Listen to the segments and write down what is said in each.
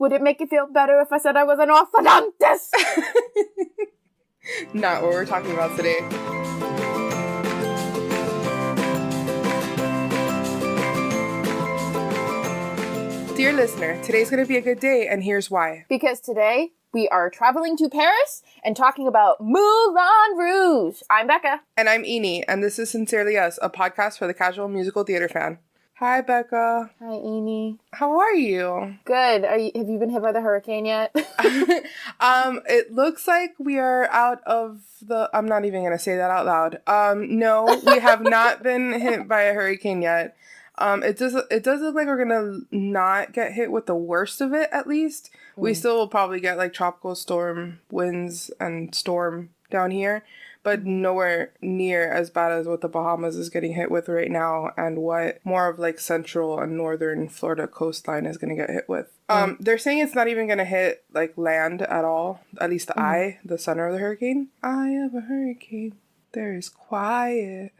Would it make you feel better if I said I was an orthodontist? Not what we're talking about today. Dear listener, today's going to be a good day, and here's why. Because today we are traveling to Paris and talking about Moulin Rouge. I'm Becca. And I'm Eni, and this is Sincerely Us, a podcast for the casual musical theater fan. Hi, Becca. Hi, Eni. How are you? Good. Have you been hit by the hurricane yet? It looks like we are out of the... I'm not even going to say that out loud. No, we have not been hit by a hurricane yet. It does look like we're gonna not get hit with the worst of it, at least. We still will probably get like tropical storm winds and storm down here, but nowhere near as bad as what the Bahamas is getting hit with right now and what more of like central and northern Florida coastline is gonna get hit with. They're saying it's not even gonna hit like land at all, at least the center of the hurricane. Eye of a hurricane, there is quiet.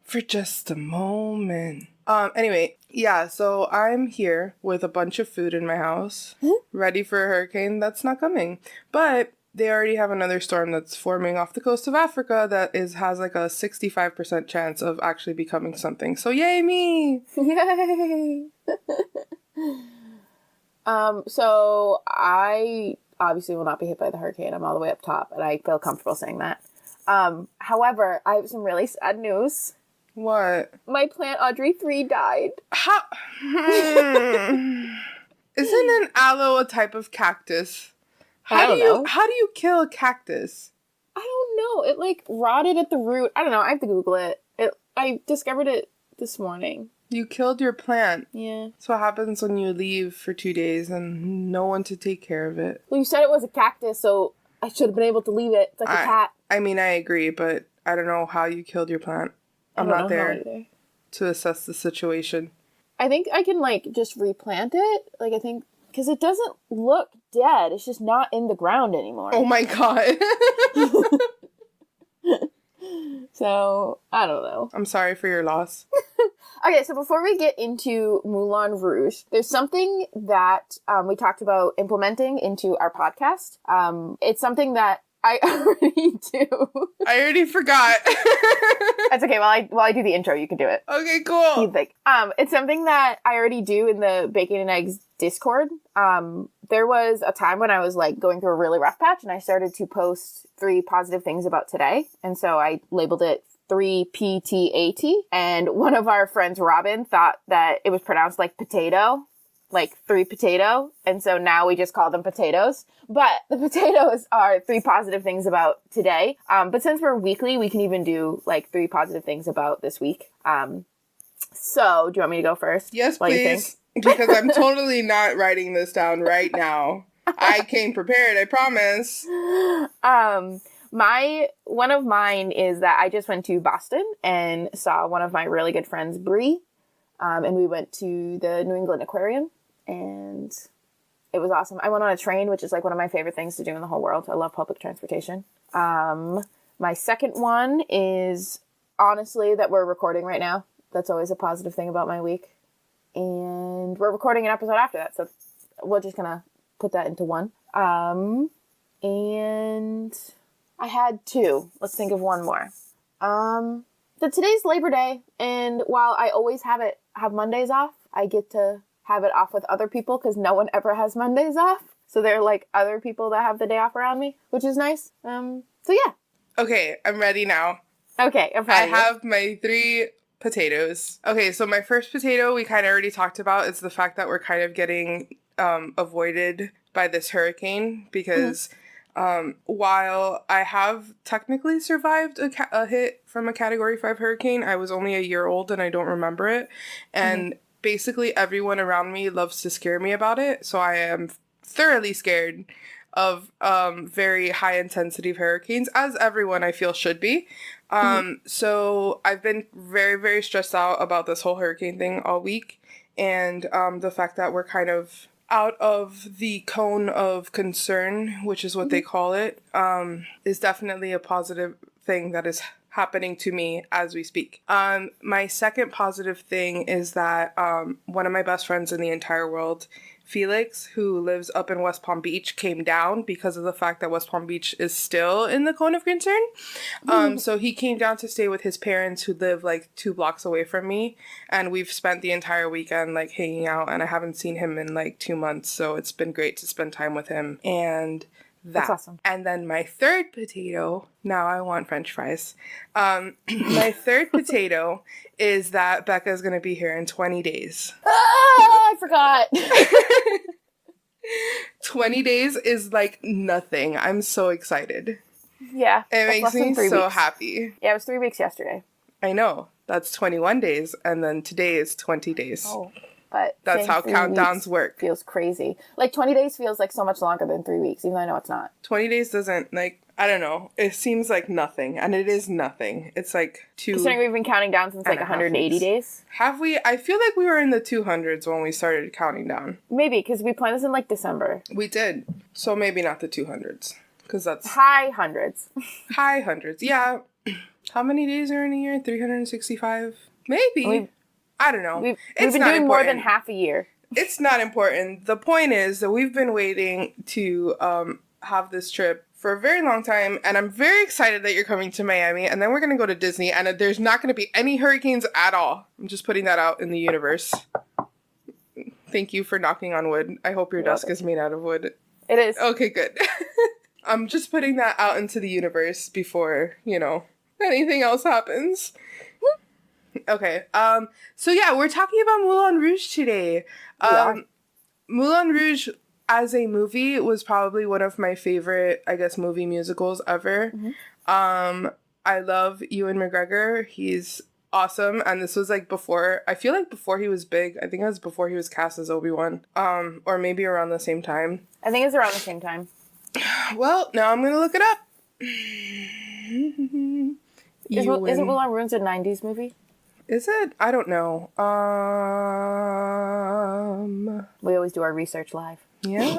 For just a moment. Anyway, yeah, so I'm here with a bunch of food in my house, ready for a hurricane that's not coming. But they already have another storm that's forming off the coast of Africa that has like a 65% chance of actually becoming something. So yay me! Yay! So I obviously will not be hit by the hurricane. I'm all the way up top, and I feel comfortable saying that. However, I have some really sad news. What? My plant Audrey 3 died. How? Isn't an aloe a type of cactus? I don't know. How do you kill a cactus? I don't know. It like rotted at the root. I don't know. I have to Google it. I discovered it this morning. You killed your plant. Yeah. That's what happens when you leave for 2 days and no one to take care of it. Well, you said it was a cactus, so I should have been able to leave it. It's like a cat. I mean, I agree, but I don't know how you killed your plant. I'm not there to assess the situation. I think I can, like, just replant it. Like, I think... Because it doesn't look dead. It's just not in the ground anymore. Oh, my God. So, I don't know. I'm sorry for your loss. Okay, so before we get into Moulin Rouge, there's something that we talked about implementing into our podcast. It's something that I already do. I already forgot. That's okay. While I do the intro, you can do it. Okay, cool. You think. It's something that I already do in the Bacon and Eggs Discord. There was a time when I was like going through a really rough patch and I started to post 3 positive things about today. And so I labeled it 3PTAT. And one of our friends, Robin, thought that it was pronounced like potato. Like 3 potato, and so now we just call them potatoes. But the potatoes are 3 positive things about today. But since we're weekly, we can even do like 3 positive things about this week. So do you want me to go first? Yes, please. Because I'm totally not writing this down right now. I came prepared, I promise. One of mine is that I just went to Boston and saw one of my really good friends, Bree. And we went to the New England Aquarium. And it was awesome. I went on a train, which is like one of my favorite things to do in the whole world. I love public transportation. My second one is honestly that we're recording right now. That's always a positive thing about my week. And we're recording an episode after that. So we're just going to put that into one. And I had 2. Let's think of one more. Today's Labor Day. And while I always have Mondays off, I get to have it off with other people because no one ever has Mondays off. So they're like other people that have the day off around me, which is nice. So yeah. Okay, I'm ready now. Okay, I'm I have my 3 potatoes. Okay, so my first potato we kind of already talked about. It's the fact that we're kind of getting avoided by this hurricane because while I have technically survived a hit from a Category 5 hurricane, I was only a year old and I don't remember it. And basically everyone around me loves to scare me about it. So I am thoroughly scared of very high intensity hurricanes, as everyone I feel should be. So I've been very, very stressed out about this whole hurricane thing all week. And the fact that we're kind of out of the cone of concern, which is what they call it, is definitely a positive thing that is happening to me as we speak. My second positive thing is that one of my best friends in the entire world, Felix, who lives up in West Palm Beach, came down because of the fact that West Palm Beach is still in the cone of concern. So he came down to stay with his parents who live like 2 blocks away from me. And we've spent the entire weekend like hanging out, and I haven't seen him in like 2 months. So it's been great to spend time with him. And that's awesome. And then my third potato, now I want French fries. My third potato is that Becca is going to be here in 20 days. I forgot. 20 days is like nothing. I'm so excited. Yeah. It makes me so happy. Yeah, it was 3 weeks yesterday. I know. That's 21 days. And then today is 20 days. Oh, but that's how countdowns work. Feels crazy. Like 20 days feels like so much longer than 3 weeks, even though I know it's not. 20 days doesn't, like, I don't know. It seems like nothing. And it is nothing. It's like 2. Considering we've been counting down since like 180 days. Have we? I feel like we were in the 200s when we started counting down. Maybe, because we planned this in like December. We did. So maybe not the 200s. Because that's... High hundreds. High hundreds. Yeah. How many days are in a year? 365? Maybe. I don't know. We've been doing more than half a year. It's not important. The point is that we've been waiting to have this trip for a very long time, and I'm very excited that you're coming to Miami, and then we're going to go to Disney, and there's not going to be any hurricanes at all. I'm just putting that out in the universe. Thank you for knocking on wood. I hope your desk is made out of wood. It is. Okay, good. I'm just putting that out into the universe before, anything else happens. Okay, so yeah, we're talking about Moulin Rouge today. Moulin Rouge as a movie was probably one of my favorite, I guess, movie musicals ever. Mm-hmm. I love Ewan McGregor. He's awesome, and this was like before he was big. I think it was before he was cast as Obi-Wan, or maybe around the same time. I think it's around the same time. Well, now I'm gonna look it up. Isn't Moulin Rouge a 90s movie? Is it? I don't know. We always do our research live. Yeah.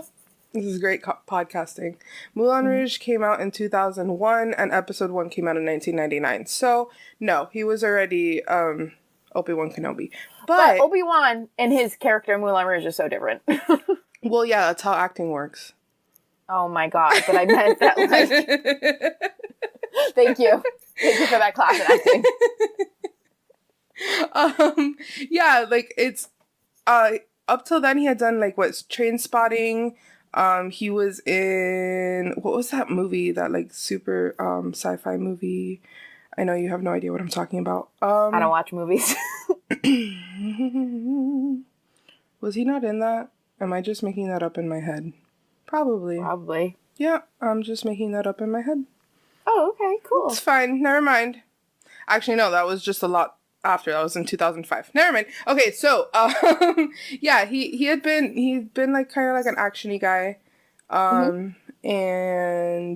This is great podcasting. Moulin Rouge came out in 2001, and episode 1 came out in 1999. So, no, he was already Obi-Wan Kenobi. But Obi-Wan and his character in Moulin Rouge are so different. Well, yeah, that's how acting works. Oh my god, but I meant that, like... Thank you. Thank you for that class in acting. Yeah, like, it's... up till then, he had done, like, Train Spotting. He was in... What was that movie? That, like, super sci-fi movie? I know you have no idea what I'm talking about. I don't watch movies. Was he not in that? Am I just making that up in my head? Probably. Yeah, I'm just making that up in my head. Oh, okay, cool. It's fine. Never mind. Actually, no, that was just a lot after. That was in 2005. Never mind. Okay, so, yeah, he'd been like kind of like an action-y guy. And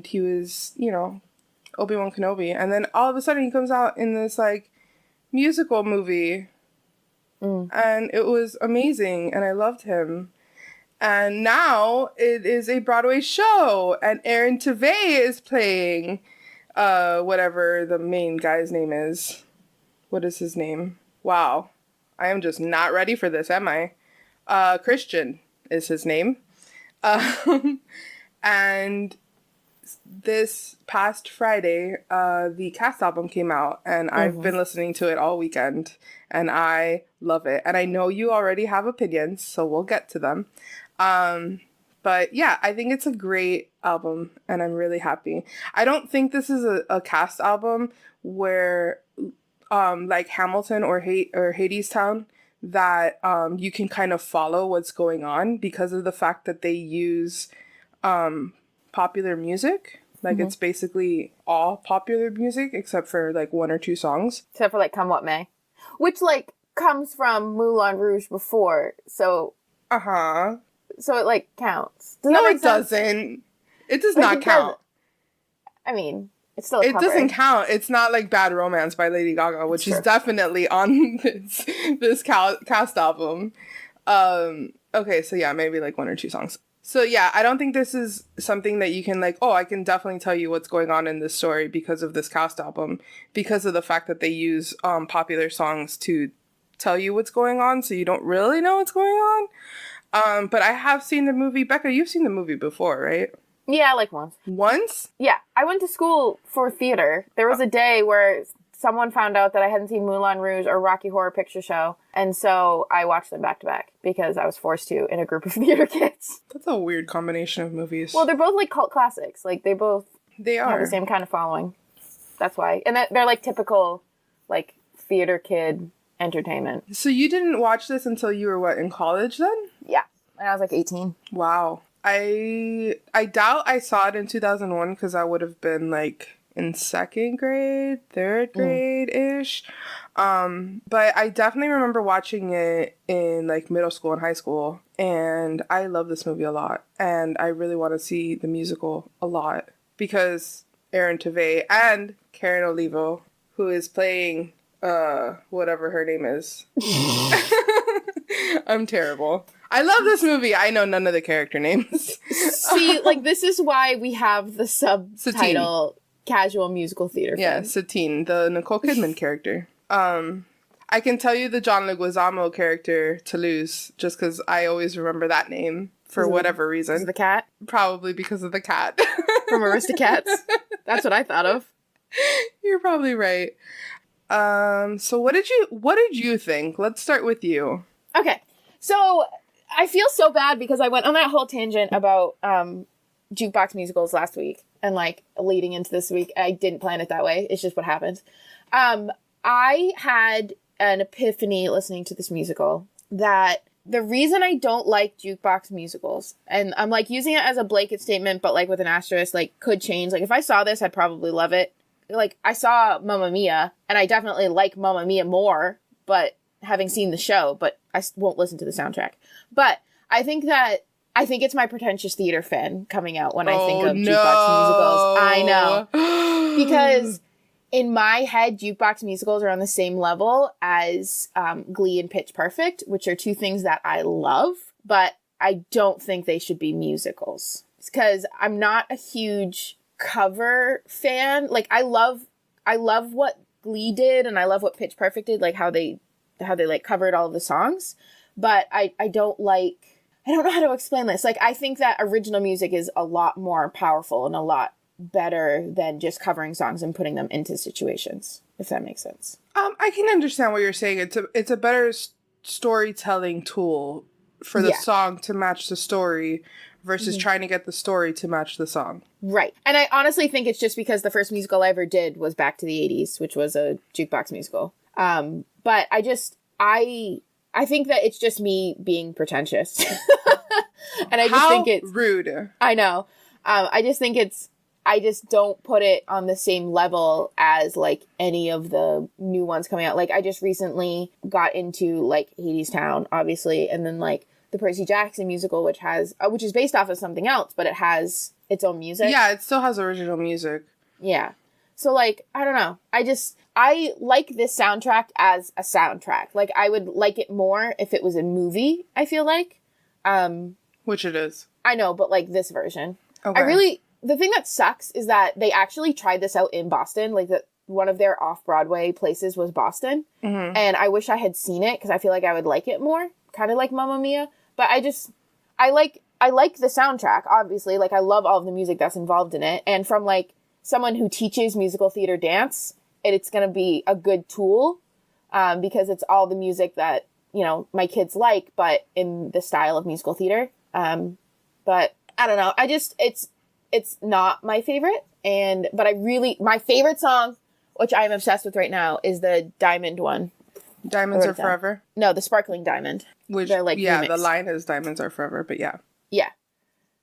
he was, Obi-Wan Kenobi. And then all of a sudden he comes out in this like musical movie. And it was amazing. And I loved him. And now it is a Broadway show, and Aaron Tveit is playing whatever the main guy's name is. What is his name? Wow. I am just not ready for this, am I? Christian is his name. And this past Friday, the cast album came out, and I've been listening to it all weekend, and I love it. And I know you already have opinions, so we'll get to them. But yeah, I think it's a great album, and I'm really happy. I don't think this is a cast album where, like Hamilton or Hadestown, that you can kind of follow what's going on because of the fact that they use popular music. Like, it's basically all popular music except for like 1 or 2 songs. Except for like Come What May, which like comes from Moulin Rouge before, so so it like counts. No, it doesn't. It does not count. I mean, it's still a cover. It doesn't count. It's not like Bad Romance by Lady Gaga, which is definitely on this cast album. Okay, so yeah, maybe like one or two songs. So yeah, I don't think this is something that you can like, oh, I can definitely tell you what's going on in this story because of this cast album, because of the fact that they use popular songs to tell you what's going on, so you don't really know what's going on. But I have seen the movie. Becca, you've seen the movie before, right? Yeah, like once. Once? Yeah, I went to school for theater. There was a day where someone found out that I hadn't seen Moulin Rouge or Rocky Horror Picture Show, and so I watched them back to back because I was forced to in a group of theater kids. That's a weird combination of movies. Well, they're both like cult classics. Like they are. have the same kind of following. That's why. And they're like typical like theater kid entertainment. So you didn't watch this until you were what, in college then? Yeah. And I was like 18. Wow. I doubt I saw it in 2001 because I would have been like in second grade, third grade-ish. But I definitely remember watching it in like middle school and high school. And I love this movie a lot. And I really want to see the musical a lot because Aaron Tveit and Karen Olivo, who is playing whatever her name is. I'm terrible. I love this movie. I know none of the character names. See, like this is why we have the subtitle Casual Musical Theater. Yeah, Satine, the Nicole Kidman character. I can tell you the John Leguizamo character, Toulouse, just because I always remember that name for whatever reason. Because of the cat? Probably because of the cat. From Aristocats. That's what I thought of. You're probably right. So what did you think? Let's start with you. Okay. So I feel so bad because I went on that whole tangent about jukebox musicals last week and like leading into this week. I didn't plan it that way. It's just what happened. I had an epiphany listening to this musical that the reason I don't like jukebox musicals, and I'm like using it as a blanket statement, but like with an asterisk, like could change. Like if I saw this, I'd probably love it. Like I saw Mamma Mia and I definitely like Mamma Mia more, but having seen the show, but I won't listen to the soundtrack. But I think it's my pretentious theater fan coming out when I think of jukebox musicals. I know. Because in my head, jukebox musicals are on the same level as Glee and Pitch Perfect, which are two things that I love, but I don't think they should be musicals. It's because I'm not a huge cover fan. Like I love what Glee did and I love what Pitch Perfect did, like how they like covered all of the songs, but I don't know how to explain this. Like I think that original music is a lot more powerful and a lot better than just covering songs and putting them into situations, if that makes sense. I can understand what you're saying. It's a better storytelling tool for the song to match the story versus trying to get the story to match the song. Right. And I honestly think it's just because the first musical I ever did was Back to the 80s, which was a jukebox musical. But I think that it's just me being pretentious. And I just think it's rude. I know. I just don't put it on the same level as like any of the new ones coming out. Like I just recently got into like Hadestown, obviously, and then like the Percy Jackson musical, which is based off of something else, but it has its own music. Yeah, it still has original music. Yeah. So like, I don't know. I like this soundtrack as a soundtrack. Like I would like it more if it was a movie, I feel like. Which it is. I know, but like this version. Okay. The thing that sucks is that they actually tried this out in Boston. Like one of their off-Broadway places was Boston. Mm-hmm. And I wish I had seen it because I feel like I would like it more. Kind of like Mamma Mia. But I like the soundtrack, obviously. Like I love all of the music that's involved in it. And from like someone who teaches musical theater dance, it's going to be a good tool because it's all the music that, you know, my kids like, but in the style of musical theater. But I don't know. It's not my favorite. But my favorite song, which I'm obsessed with right now, is the Diamond one. Diamonds Are Forever? No, the Sparkling Diamond. Which, like remixed. The line is Diamonds Are Forever, but yeah. Yeah.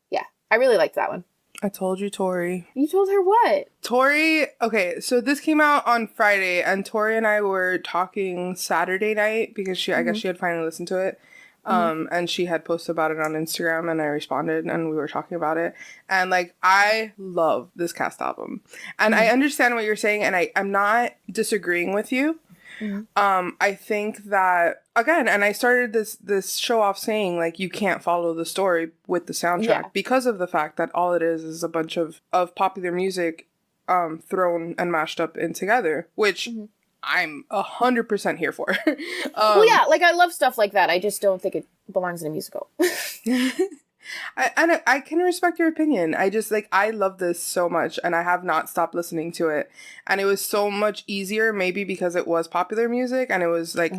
Yeah. I really liked that one. I told you, Tori. You told her what? Tori, okay, so this came out on Friday, and Tori and I were talking Saturday night because I guess she had finally listened to it. And she had posted about it on Instagram, and I responded, and we were talking about it. And, like, I love this cast album. And I understand what you're saying, and I'm not disagreeing with you. I think that again, and I started this show off saying, like, you can't follow the story with the soundtrack because of the fact that all it is a bunch of popular music thrown and mashed up in together, which I'm 100% here for. Well, yeah, like, I love stuff like that. I just don't think it belongs in a musical. I can respect your opinion. I just, like, I love this so much, and I have not stopped listening to it. And it was so much easier, maybe because it was popular music, and it was, like,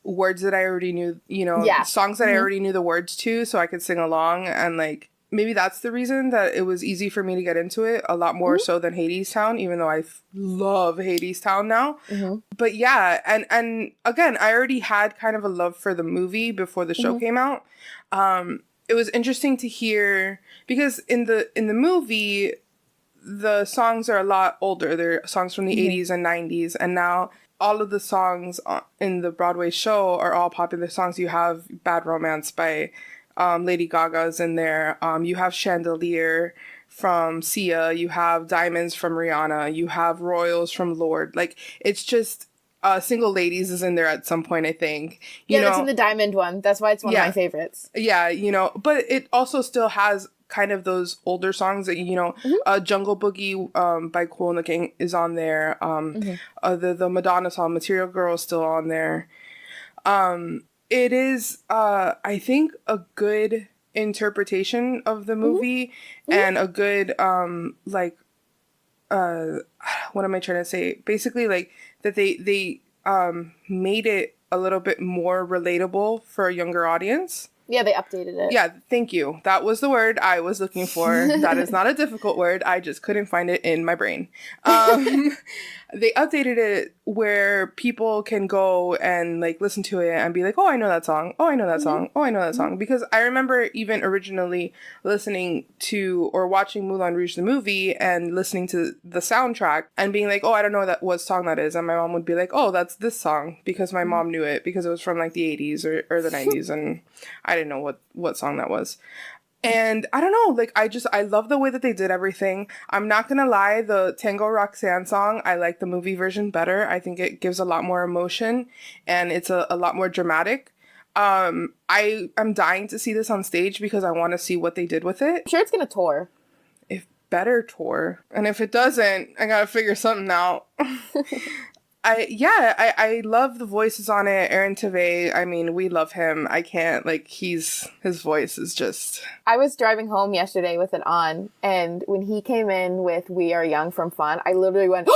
words that I already knew, you know, songs that I already knew the words to, so I could sing along. And, like, maybe that's the reason that it was easy for me to get into it, a lot more so than Hades Town, even though I love Hades Town now. But yeah, and again, I already had kind of a love for the movie before the show came out. It was interesting to hear, because in the movie, the songs are a lot older. They're songs from the 80s and 90s, and now all of the songs in the Broadway show are all popular songs. You have Bad Romance by Lady Gaga's in there. You have Chandelier from Sia. You have Diamonds from Rihanna. You have Royals from Lorde. Like, it's just... Single Ladies is in there at some point, I think. You know, that's in the Diamond one. That's why it's one of my favorites. Yeah, you know, but it also still has kind of those older songs that, you know, Jungle Boogie by Kool and the Gang is on there. The Madonna song Material Girl is still on there. It is, I think, a good interpretation of the movie and a good, what am I trying to say? Basically, like, that they made it a little bit more relatable for a younger audience. Yeah, they updated it. Yeah, thank you. That was the word I was looking for. That is not a difficult word. I just couldn't find it in my brain. They updated it where people can go and, like, listen to it and be like, oh, I know that song. Oh, I know that song. Oh, I know that song. Because I remember even originally listening to or watching Moulin Rouge the movie and listening to the soundtrack and being like, oh, I don't know what song that is. And my mom would be like, oh, that's this song, because my mom knew it because it was from, like, the 80s or the 90s. And I didn't know what song that was. And I don't know, like, I love the way that they did everything. I'm not gonna lie, the Tango Roxanne song, I like the movie version better. I think it gives a lot more emotion and it's a lot more dramatic. I'm dying to see this on stage because I want to see what they did with it. I'm sure it's gonna tour. If better tour. And if it doesn't, I gotta figure something out. I love the voices on it. Aaron Tveit, I mean, we love him. I can't, like, his voice is just... I was driving home yesterday with it on, and when he came in with We Are Young from Fun, I literally went,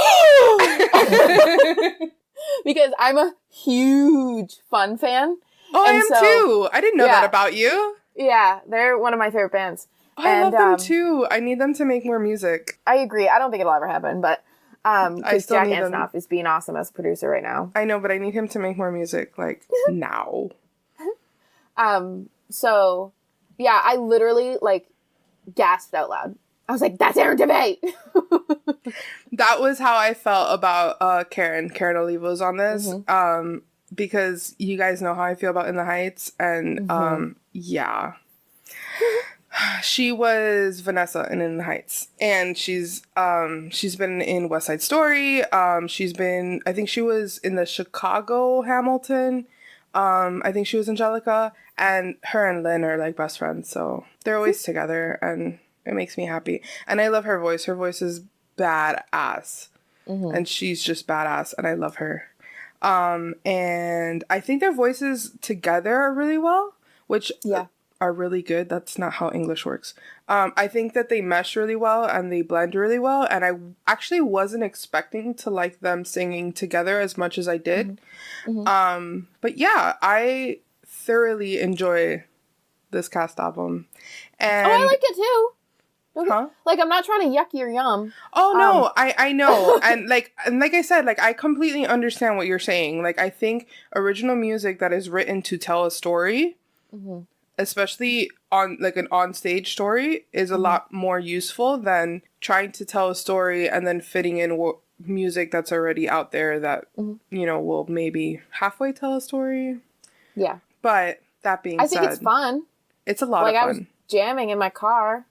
because I'm a huge Fun fan. Oh, I am too. I didn't know that about you. Yeah, they're one of my favorite bands. Oh, I love them too. I need them to make more music. I agree. I don't think it'll ever happen, but... because Jack Antonoff is being awesome as a producer right now. I know, but I need him to make more music, like, now. So, yeah, I literally, like, gasped out loud. I was like, that's Aaron Tveit! That was how I felt about Karen Olivo's on this. Because you guys know how I feel about In the Heights, and, yeah. She was Vanessa in the Heights, and she's been in West Side Story. I think she was in the Chicago Hamilton. I think she was Angelica, and her and Lynn are, like, best friends, so they're always together, and it makes me happy. And I love her voice. Her voice is badass, and she's just badass, and I love her. And I think their voices together are really well, which are really good. That's not how English works. I think that they mesh really well and they blend really well, and I actually wasn't expecting to like them singing together as much as I did. But yeah, I thoroughly enjoy this cast album. And I like it too. Okay. Like, I'm not trying to yuck your yum. Oh no, I know. and like I said, like, I completely understand what you're saying. Like, I think original music that is written to tell a story, especially on, like, an on-stage story, is a lot more useful than trying to tell a story and then fitting in music that's already out there that, you know, will maybe halfway tell a story. Yeah. But that being said, I think it's fun. It's a lot of fun. I was jamming in my car.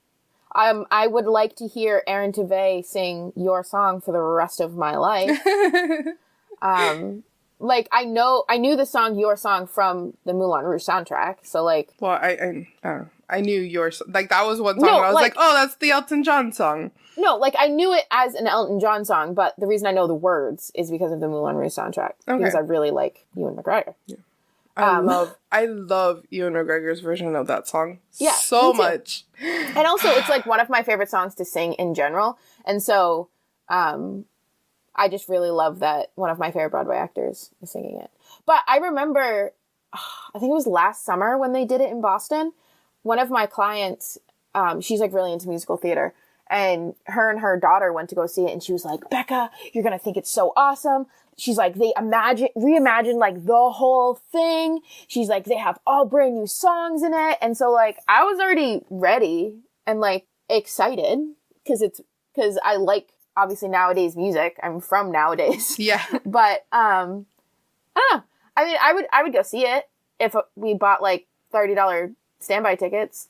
I would like to hear Aaron Tveit sing your song for the rest of my life. like, I knew the song Your Song from the Moulin Rouge soundtrack. So, like... Well, I knew yours. Like, that was one song No, and I was like, oh, that's the Elton John song. No, like, I knew it as an Elton John song, but the reason I know the words is because of the Moulin Rouge soundtrack. Okay. Because I really like Ewan McGregor. Yeah. I love Ewan McGregor's version of that song so much. And also, it's, like, one of my favorite songs to sing in general. And so, I just really love that one of my favorite Broadway actors is singing it. But I remember, I think it was last summer when they did it in Boston. One of my clients, she's, like, really into musical theater. And her daughter went to go see it, and she was like, Becca, you're going to think it's so awesome. She's like, they reimagined, like, the whole thing. She's like, they have all brand new songs in it. And so, like, I was already ready and, like, excited because I like, obviously, nowadays music. I'm from nowadays. Yeah. But, I don't know. I mean, I would go see it if we bought, like, $30 standby tickets.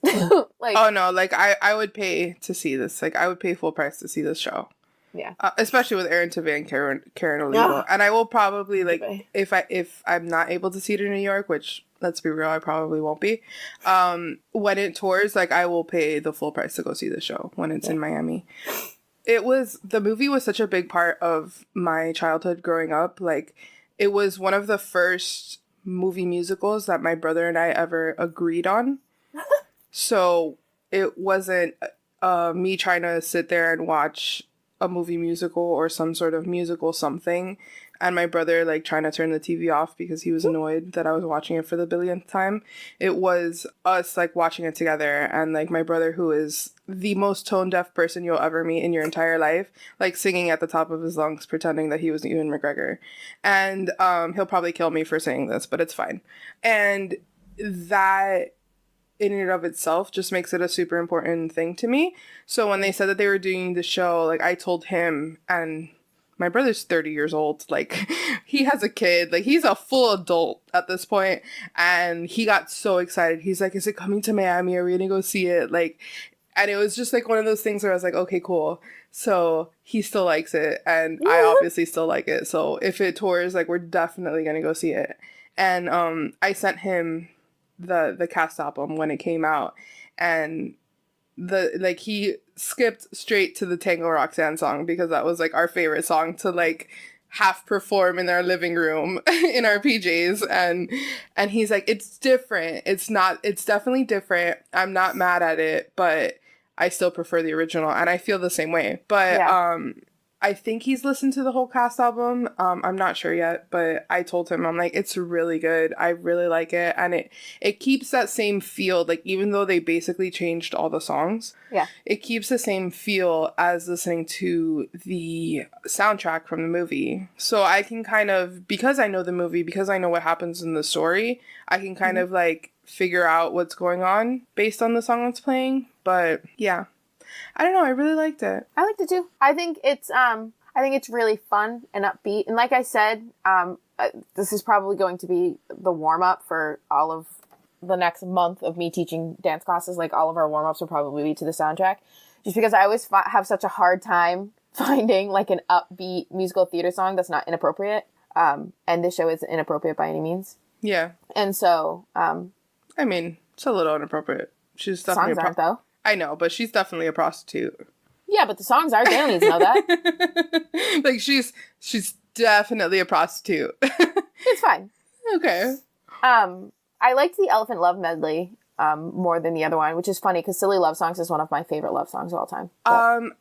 Like, oh no, like I would pay to see this. Like, I would pay full price to see this show. Yeah. Especially with Aaron Tveit and Karen Olivo. And I will probably, like, if I'm not able to see it in New York, which, let's be real, I probably won't be. When it tours, like, I will pay the full price to go see the show when it's in Miami. The movie was such a big part of my childhood growing up. Like, it was one of the first movie musicals that my brother and I ever agreed on. So it wasn't me trying to sit there and watch a movie musical or some sort of musical something, and my brother, like, trying to turn the TV off because he was annoyed that I was watching it for the billionth time. It was us, like, watching it together, and, like, my brother, who is the most tone-deaf person you'll ever meet in your entire life, like, singing at the top of his lungs, pretending that he was Ewan McGregor. And he'll probably kill me for saying this, but it's fine. And that, in and of itself, just makes it a super important thing to me. So when they said that they were doing the show, like, I told him, and my brother's 30 years old, like, he has a kid, like, he's a full adult at this point, and he got so excited. He's like, is it coming to Miami? Are we gonna go see it? Like, and it was just, like, one of those things where I was like, okay, cool. So he still likes it, and I obviously still like it. So if it tours, like, we're definitely gonna go see it. And I sent him the cast album when it came out, and he skipped straight to the Tango Roxanne song because that was, like, our favorite song to, like, half perform in our living room in our PJs. And he's like, it's different. It's definitely different. I'm not mad at it, but I still prefer the original, and I feel the same way. But I think he's listened to the whole cast album. I'm not sure yet, but I told him, I'm like, it's really good. I really like it. And it keeps that same feel, like, even though they basically changed all the songs, it keeps the same feel as listening to the soundtrack from the movie. So I can kind of, because I know the movie, because I know what happens in the story, I can kind of, like, figure out what's going on based on the song that's playing. But yeah. I don't know. I really liked it. I liked it too. I think it's really fun and upbeat. And like I said, this is probably going to be the warm up for all of the next month of me teaching dance classes. Like, all of our warm ups will probably be to the soundtrack, just because I always have such a hard time finding, like, an upbeat musical theater song that's not inappropriate. And this show isn't inappropriate by any means. Yeah. And so, I mean, it's a little inappropriate. She's definitely songs aren't, though. I know, but she's definitely a prostitute. Yeah, but the songs are. They don't need to know that. Like, she's definitely a prostitute. It's fine. Okay. I liked the Elephant Love medley more than the other one, which is funny because Silly Love Songs is one of my favorite love songs of all time. But.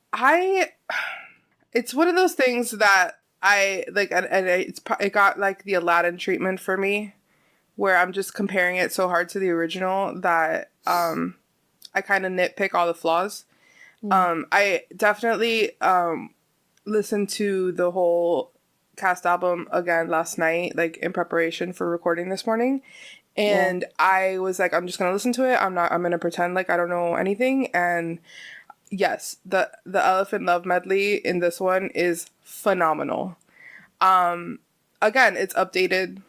It's one of those things that I like, and it got, like, the Aladdin treatment for me, where I'm just comparing it so hard to the original that I kind of nitpick all the flaws. I definitely listened to the whole cast album again last night, like, in preparation for recording this morning. And I was like, I'm just going to listen to it. I'm going to pretend like I don't know anything. And yes, the Elephant Love medley in this one is phenomenal. Again, it's updated.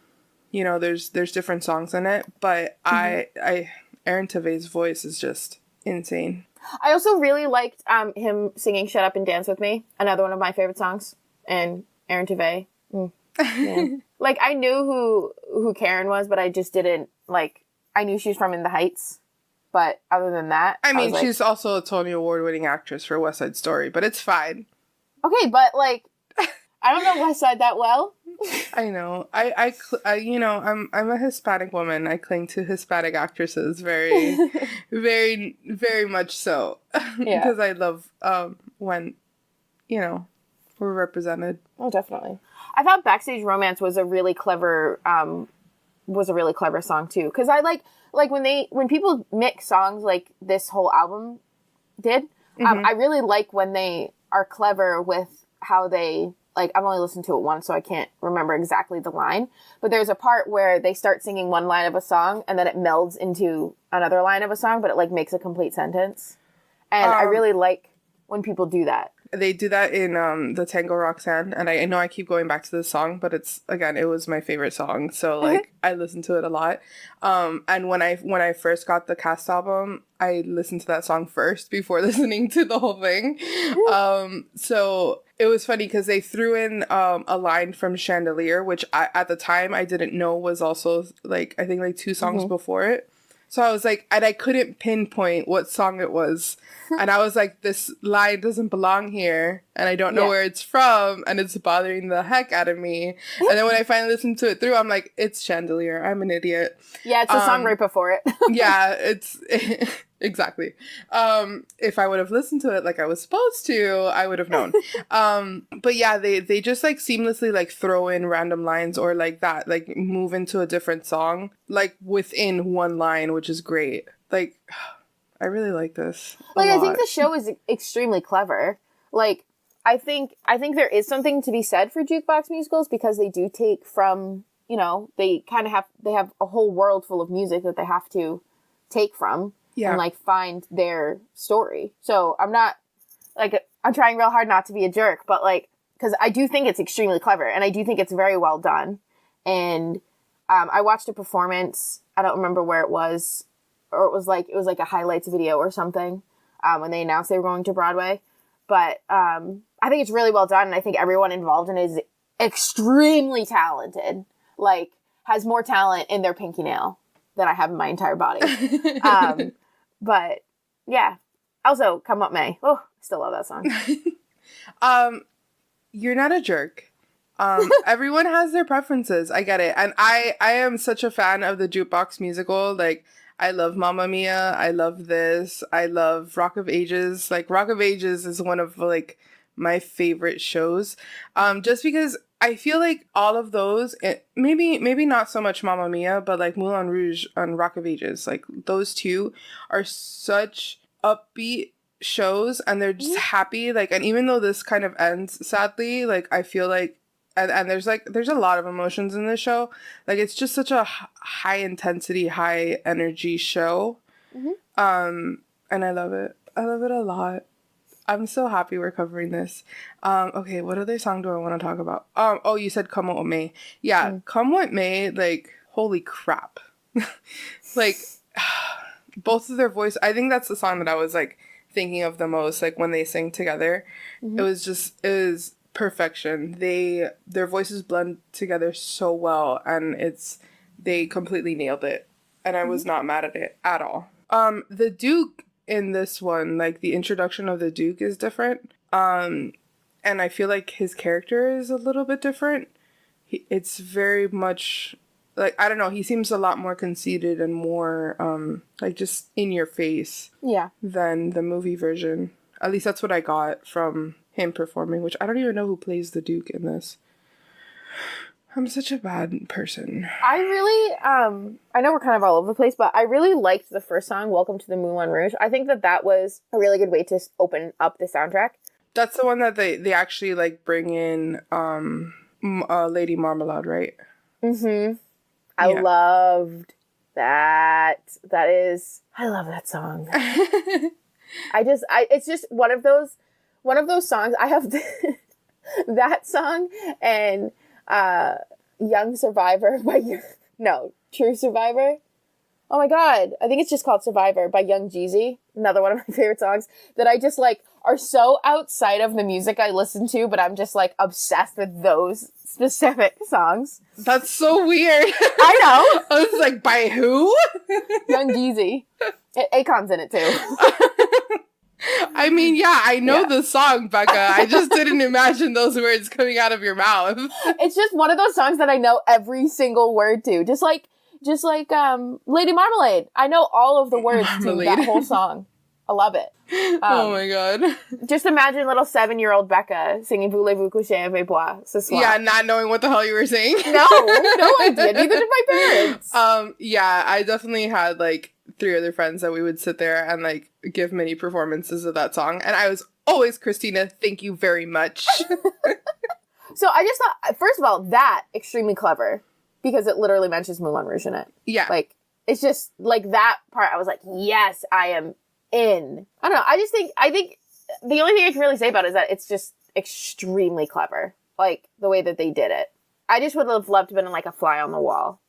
You know, there's different songs in it, but Aaron Tveit's voice is just insane. I also really liked him singing "Shut Up and Dance with Me," another one of my favorite songs. And Aaron Tveit, Yeah. Like, I knew who Karen was, but I just didn't, like, I knew she was from In the Heights. But other than that, I mean, she's also a Tony Award-winning actress for West Side Story, but it's fine. Okay, but, like, I don't know West Side that well. I know. I you know, I'm a Hispanic woman. I cling to Hispanic actresses very, very, very much so. Yeah. Because I love when, you know, we're represented. Oh, definitely. I thought Backstage Romance was a really clever song too. Because I like when people mix songs like this whole album did, I really like when they are clever with how they, like, I've only listened to it once, so I can't remember exactly the line, but there's a part where they start singing one line of a song and then it melds into another line of a song, but it, like, makes a complete sentence. And I really like when people do that. They do that in the Tango Roxanne, and I know I keep going back to this song, but it's, again, it was my favorite song, so, like, I listen to it a lot. And when I first got the Cast album, I listened to that song first before listening to the whole thing. So it was funny because they threw in a line from Chandelier, which at the time I didn't know was also, like, I think, like, 2 songs before it. So I was like, and I couldn't pinpoint what song it was. And I was like, this line doesn't belong here. And I don't know where it's from. And it's bothering the heck out of me. And then when I finally listened to it through, I'm like, it's Chandelier. I'm an idiot. Yeah, it's the song right before it. Yeah, it's... Exactly. If I would have listened to it like I was supposed to, I would have known. But yeah, they just, like, seamlessly, like, throw in random lines or, like, that, like, move into a different song, like, within one line, which is great. Like, I really like this. Like, I think the show is extremely clever. Like, I think there is something to be said for jukebox musicals because they do take from, you know, they have a whole world full of music that they have to take from. Yeah. And, like, find their story. So I'm not, like, I'm trying real hard not to be a jerk, but, like, because I do think it's extremely clever and I do think it's very well done. And I watched a performance, I don't remember where it was, or it was like a highlights video or something when they announced they were going to Broadway. But I think it's really well done, and I think everyone involved in it is extremely talented. Like, has more talent in their pinky nail than I have in my entire body. But yeah. Also, Come What May. Oh, I still love that song. You're not a jerk. Everyone has their preferences. I get it. And I am such a fan of the jukebox musical. Like, I love Mamma Mia. I love this. I love Rock of Ages. Like, Rock of Ages is one of, like, my favorite shows. Just because I feel like all of those, maybe not so much Mamma Mia, but, like, Moulin Rouge and Rock of Ages, like, those two are such upbeat shows, and they're just happy. Like, and even though this kind of ends sadly, like, I feel like, and there's a lot of emotions in this show. Like, it's just such a high intensity, high energy show. And I love it. I love it a lot. I'm so happy we're covering this. Okay, what other song do I want to talk about? Oh, you said Come What May. Yeah, Come What May, like, holy crap. Like, both of their voice, I think that's the song that I was, like, thinking of the most, like, when they sing together. It was perfection. Their voices blend together so well, and they completely nailed it. And I was not mad at it at all. The Duke in this one, like, the introduction of the Duke is different. And I feel like his character is a little bit different. It's very much, like, I don't know, he seems a lot more conceited and more, like, just in your face. Yeah. Than the movie version. At least that's what I got from him performing, which I don't even know who plays the Duke in this. I'm such a bad person. I really, I know we're kind of all over the place, but I really liked the first song, Welcome to the Moulin Rouge. I think that was a really good way to open up the soundtrack. That's the one that they actually, like, bring in Lady Marmalade, right? I loved that. I love that song. It's just one of those songs. I have that song and Young Survivor by True Survivor. Oh my god. I think it's just called Survivor by Young Jeezy. Another one of my favorite songs that I just like are so outside of the music I listen to, but I'm just like obsessed with those specific songs. That's so weird. I know. I was like, by who? Young Jeezy. Akon's in it too. I mean, yeah, I know the song, Becca. I just didn't imagine those words coming out of your mouth. It's just one of those songs that I know every single word to. Just like Lady Marmalade. I know all of the words to that whole song. I love it. Oh my god. Just imagine little 7-year-old Becca singing Voulez-vous coucher avec moi ce soir. Yeah, not knowing what the hell you were saying. No idea. Neither did my parents. Yeah, I definitely had like 3 other friends that we would sit there and like give mini performances of that song. And I was always, Christina, thank you very much. So I just thought, first of all, that extremely clever because it literally mentions Moulin Rouge in it. Yeah. Like, it's just like that part. I was like, yes, I am in. I don't know. I think the only thing I can really say about it is that it's just extremely clever. Like the way that they did it. I just would have loved to have been like a fly on the wall.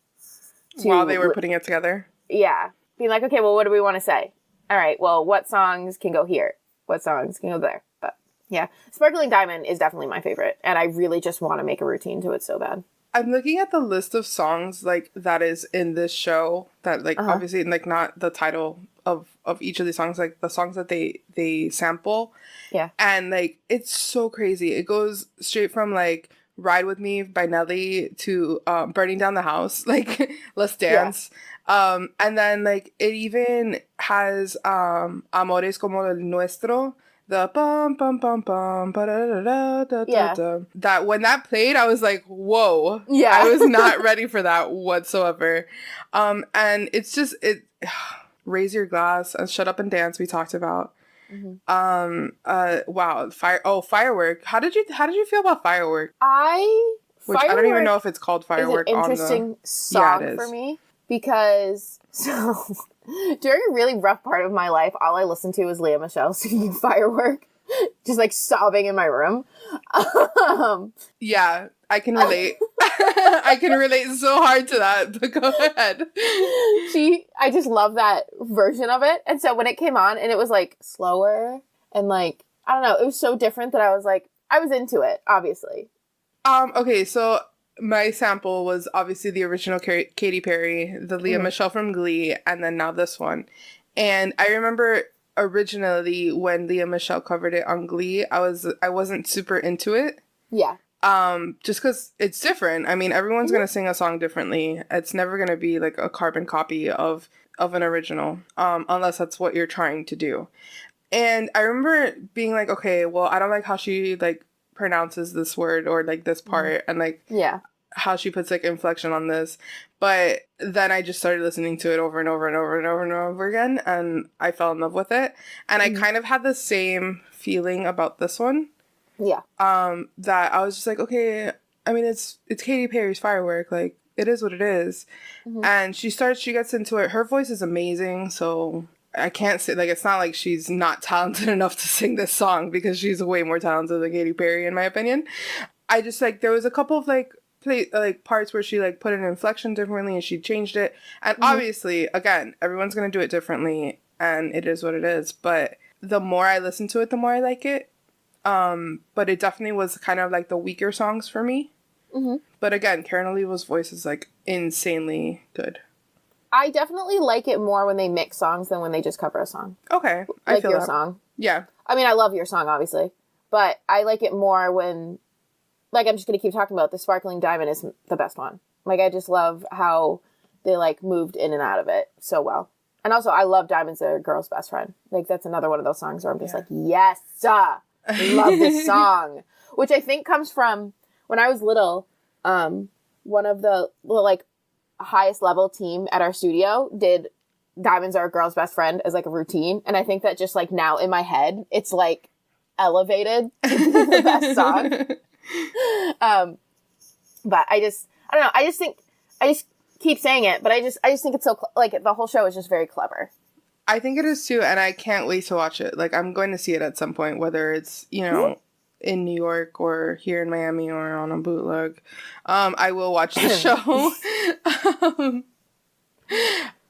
While they were putting it together. Yeah. Being like, okay, well, what do we want to say? All right, well, what songs can go here? What songs can go there? But yeah, Sparkling Diamond is definitely my favorite. And I really just want to make a routine to it so bad. I'm looking at the list of songs like that is in this show that like obviously like not the title of each of these songs, like the songs that they sample. Yeah. And like it's so crazy. It goes straight from like Ride With Me by Nelly to Burning Down the House, like Let's Dance. Yeah. And then like it even has Amores Como el Nuestro. The bum bum bum bum ba da da da da da da. That when that played, I was like, "Whoa!" Yeah, I was not ready for that whatsoever. And it's just raise your glass and shut up and dance. We talked about. Mm-hmm. Wow, Firework. How did you feel about Firework? I don't even know if it's called Firework. Is an interesting song for me because during a really rough part of my life, all I listened to was Lea Michele singing Firework, just like sobbing in my room. Yeah, I can relate. I can relate so hard to that, but go ahead. I just love that version of it. And so when it came on and it was like slower and like, I don't know, it was so different that I was like, I was into it, obviously. Okay, so my sample was obviously the original Katy Perry, the Lea Michele from Glee, and then now this one. And I remember originally when Lea Michele covered it on Glee, I wasn't super into it. Yeah. Just because it's different. I mean, everyone's gonna sing a song differently. It's never gonna be like a carbon copy of an original, unless that's what you're trying to do. And I remember being like, okay, well, I don't like how she like pronounces this word or like this part and like how she puts like inflection on this, but then I just started listening to it over and over and over and over and over again, and I fell in love with it. And I kind of had the same feeling about this one. That I was just like, okay, I mean it's Katy Perry's Firework, like it is what it is. And she gets into it. Her voice is amazing, so I can't say, like, it's not like she's not talented enough to sing this song because she's way more talented than Katy Perry, in my opinion. I just, like, there was a couple of, like, parts where she, like, put an inflection differently and she changed it. And obviously, again, everyone's going to do it differently and it is what it is. But the more I listen to it, the more I like it. But it definitely was kind of, like, the weaker songs for me. But again, Karen Olivo's voice is, like, insanely good. I definitely like it more when they mix songs than when they just cover a song. Okay. I feel your song. Yeah. I mean, I love your song, obviously. But I like it more when, like, I'm just going to keep talking about the Sparkling Diamond is the best one. Like, I just love how they, like, moved in and out of it so well. And also, I love Diamond's a Girl's Best Friend. Like, that's another one of those songs where I'm just like, yes, I love this song. Which I think comes from, when I was little, one of the, like, highest level team at our studio did Diamonds Are a Girl's Best Friend as like a routine, and I think that just like now in my head it's like elevated to be the best song. But I don't know, I just keep saying it, but I just think it's so like the whole show is just very clever. I think it is too, and I can't wait to watch it. Like, I'm going to see it at some point, whether it's, you know, in New York or here in Miami or on a bootleg. I will watch the show.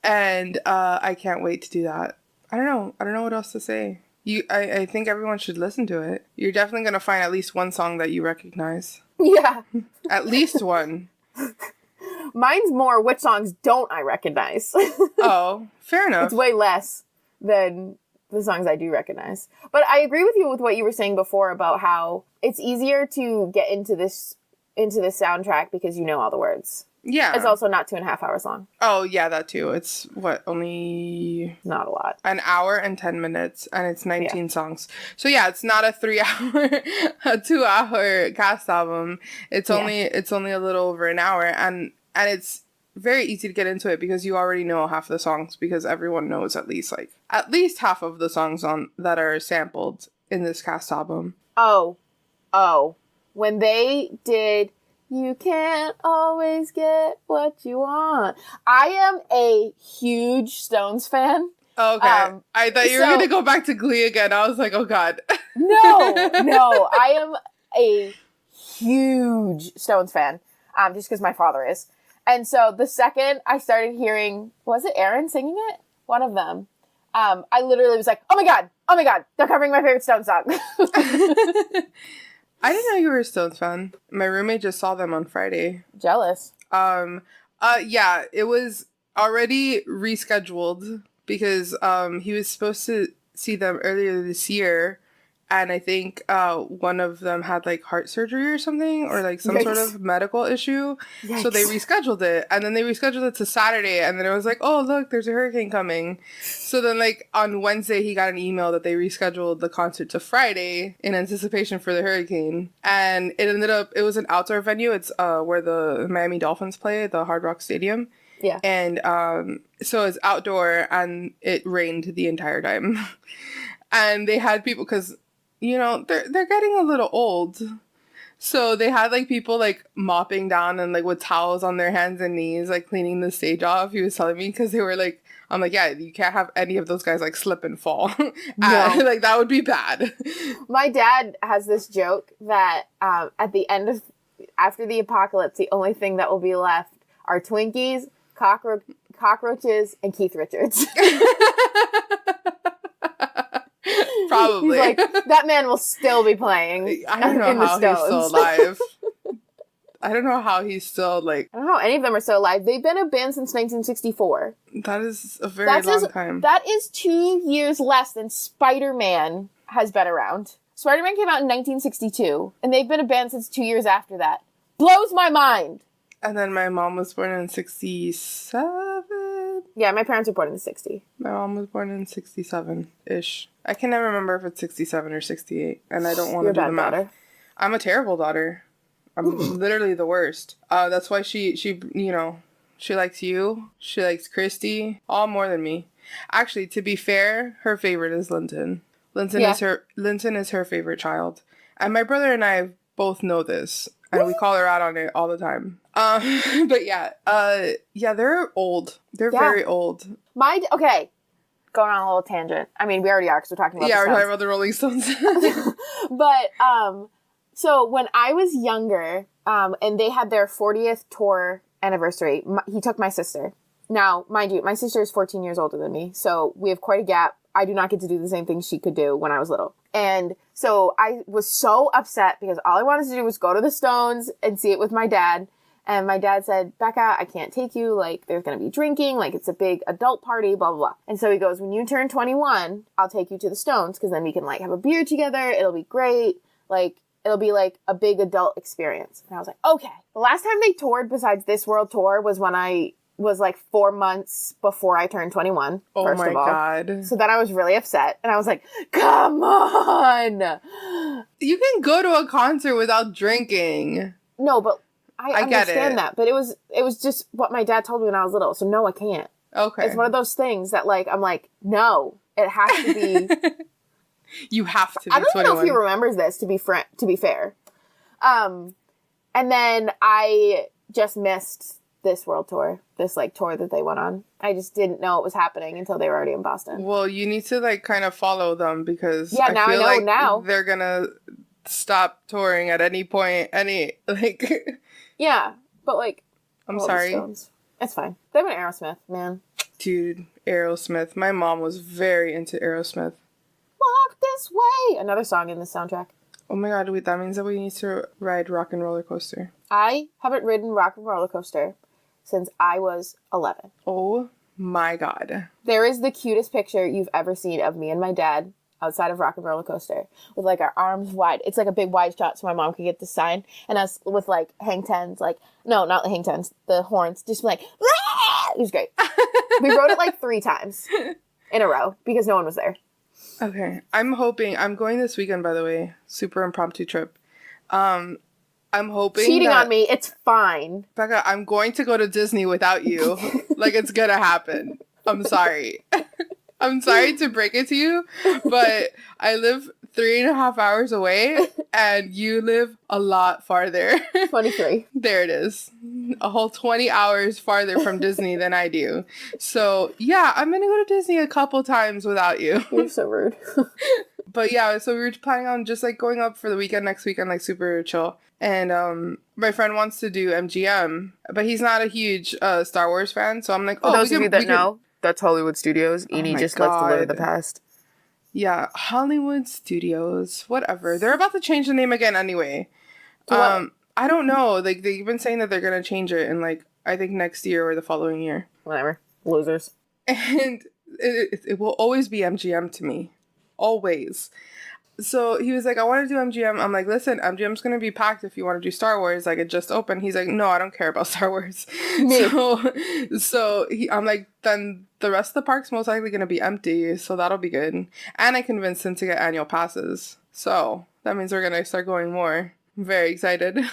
And I can't wait to do that. I don't know what else to say. I think everyone should listen to it. You're definitely gonna find at least one song that you recognize. Yeah. At least one. Mine's more which songs don't I recognize. Oh, fair enough. It's way less than the songs I do recognize. But I agree with you with what you were saying before about how it's easier to get into this soundtrack because you know all the words. Yeah. It's also not 2.5 hours long. Oh, yeah, that too. It's, only... Not a lot. An hour and 10 minutes, and it's 19 songs. So, yeah, it's not a 2-hour cast album. It's only a little over an hour, and it's very easy to get into it because you already know half the songs because everyone knows at least half of the songs that are sampled in this cast album. Oh. When they did... You can't always get what you want. I am a huge Stones fan. Okay. I thought you were going to go back to Glee again. I was like, oh, God. No. I am a huge Stones fan, just because my father is. And so the second I started hearing, was it Aaron singing it? One of them. I literally was like, oh my God, they're covering my favorite Stones song. I didn't know you were a Stones fan. My roommate just saw them on Friday. Jealous. Yeah, it was already rescheduled because he was supposed to see them earlier this year, and I think one of them had heart surgery or something, or some sort of medical issue. Yikes. So they rescheduled it, and then they rescheduled it to Saturday, and then it was like, oh look, there's a hurricane coming. So then on Wednesday he got an email that they rescheduled the concert to Friday in anticipation for the hurricane, and it was an outdoor venue. It's where the Miami Dolphins play, the Hard Rock Stadium. Yeah. And so it's outdoor, and it rained the entire time. And they had people, because they're getting a little old. So they had people mopping down and with towels on their hands and knees, cleaning the stage off. He was telling me, because they were I'm like, yeah, you can't have any of those guys slip and fall. No. That would be bad. My dad has this joke that at the end after the apocalypse, the only thing that will be left are Twinkies, cockroaches, and Keith Richards. Probably. He's that man will still be playing. I don't know how he's still alive. I don't know how he's still I don't know how any of them are still alive. They've been a band since 1964. That is a very long time. That is 2 years less than Spider-Man has been around. Spider-Man came out in 1962, and they've been a band since 2 years after that. Blows my mind. And then my mom was born in 67. Yeah, my parents were born in 60. My mom was born in 67-ish. I can never remember if it's 67 or 68, and I don't want to do the math. Daughter. I'm a terrible daughter. I'm literally the worst. That's why she likes you. She likes Christy, all more than me. Actually, to be fair, her favorite is Linton. Linton is her favorite child, and my brother and I both know this, and we call her out on it all the time. But yeah, they're old. They're very old. Okay. Going on a little tangent. I mean, we already are because we're talking about the Stones. We're talking about the Rolling Stones. But, so when I was younger, and they had their 40th tour anniversary, he took my sister. Now, mind you, my sister is 14 years older than me, so we have quite a gap. I do not get to do the same things she could do when I was little. And so I was so upset because all I wanted to do was go to the Stones and see it with my dad. And my dad said, Becca, I can't take you. There's going to be drinking. It's a big adult party, blah, blah, blah. And so he goes, when you turn 21, I'll take you to the Stones because then we can, have a beer together. It'll be great. It'll be, a big adult experience. And I was like, okay. The last time they toured besides this world tour was when I was, 4 months before I turned 21, first of all. Oh, my God. So then I was really upset. And I was like, come on! You can go to a concert without drinking. No, but... I understand that, but it was just what my dad told me when I was little, so no, I can't. Okay. It's one of those things that, I'm like, no, it has to be... You have to be 21. I don't even know if he remembers this, to be fair. And then I just missed this world tour, this, tour that they went on. I just didn't know it was happening until they were already in Boston. Well, you need to, kind of follow them, because I feel now. They're gonna stop touring at any point, Yeah, but I'm sorry. Stones. It's fine. They've been Aerosmith, man. Dude, Aerosmith. My mom was very into Aerosmith. Walk this way. Another song in the soundtrack. Oh my god, wait, that means that we need to ride Rock and Roller Coaster. I haven't ridden Rock and Roller Coaster since I was 11. Oh my god. There is the cutest picture you've ever seen of me and my dad outside of Rock and Roller Coaster with like our arms wide. It's like a big wide shot so my mom could get the sign, and us with like hang tens, like, no, not the hang tens, the horns, just like, Aah! It was great. We rode it like 3 times in a row because no one was there. Okay. I'm going this weekend, by the way. Super impromptu trip. I'm hoping cheating on me, it's fine. Becca, I'm going to go to Disney without you. Like, it's gonna happen. I'm sorry. I'm sorry to break it to you, but I live 3.5 hours away, and you live a lot farther. 23. There it is. A whole 20 hours farther from Disney than I do. So, yeah, I'm gonna go to Disney a couple times without you. You're so rude. But yeah, so we were planning on just like going up for the weekend next weekend, like super chill. And my friend wants to do MGM, but he's not a huge Star Wars fan. So I'm like, for those of you that know, that's Hollywood Studios. Edie just likes to live in the past. Yeah, Hollywood Studios, whatever. They're about to change the name again anyway. I don't know. Like, they've been saying that they're gonna change it in like, I think next year or the following year. Whatever. Losers. And it will always be MGM to me. Always. So he was like, I want to do MGM. I'm like, listen, MGM's going to be packed if you want to do Star Wars. Like, it just opened. He's like, no, I don't care about Star Wars. I'm like, then the rest of the park's most likely going to be empty. So that'll be good. And I convinced him to get annual passes. So that means we're going to start going more. I'm very excited.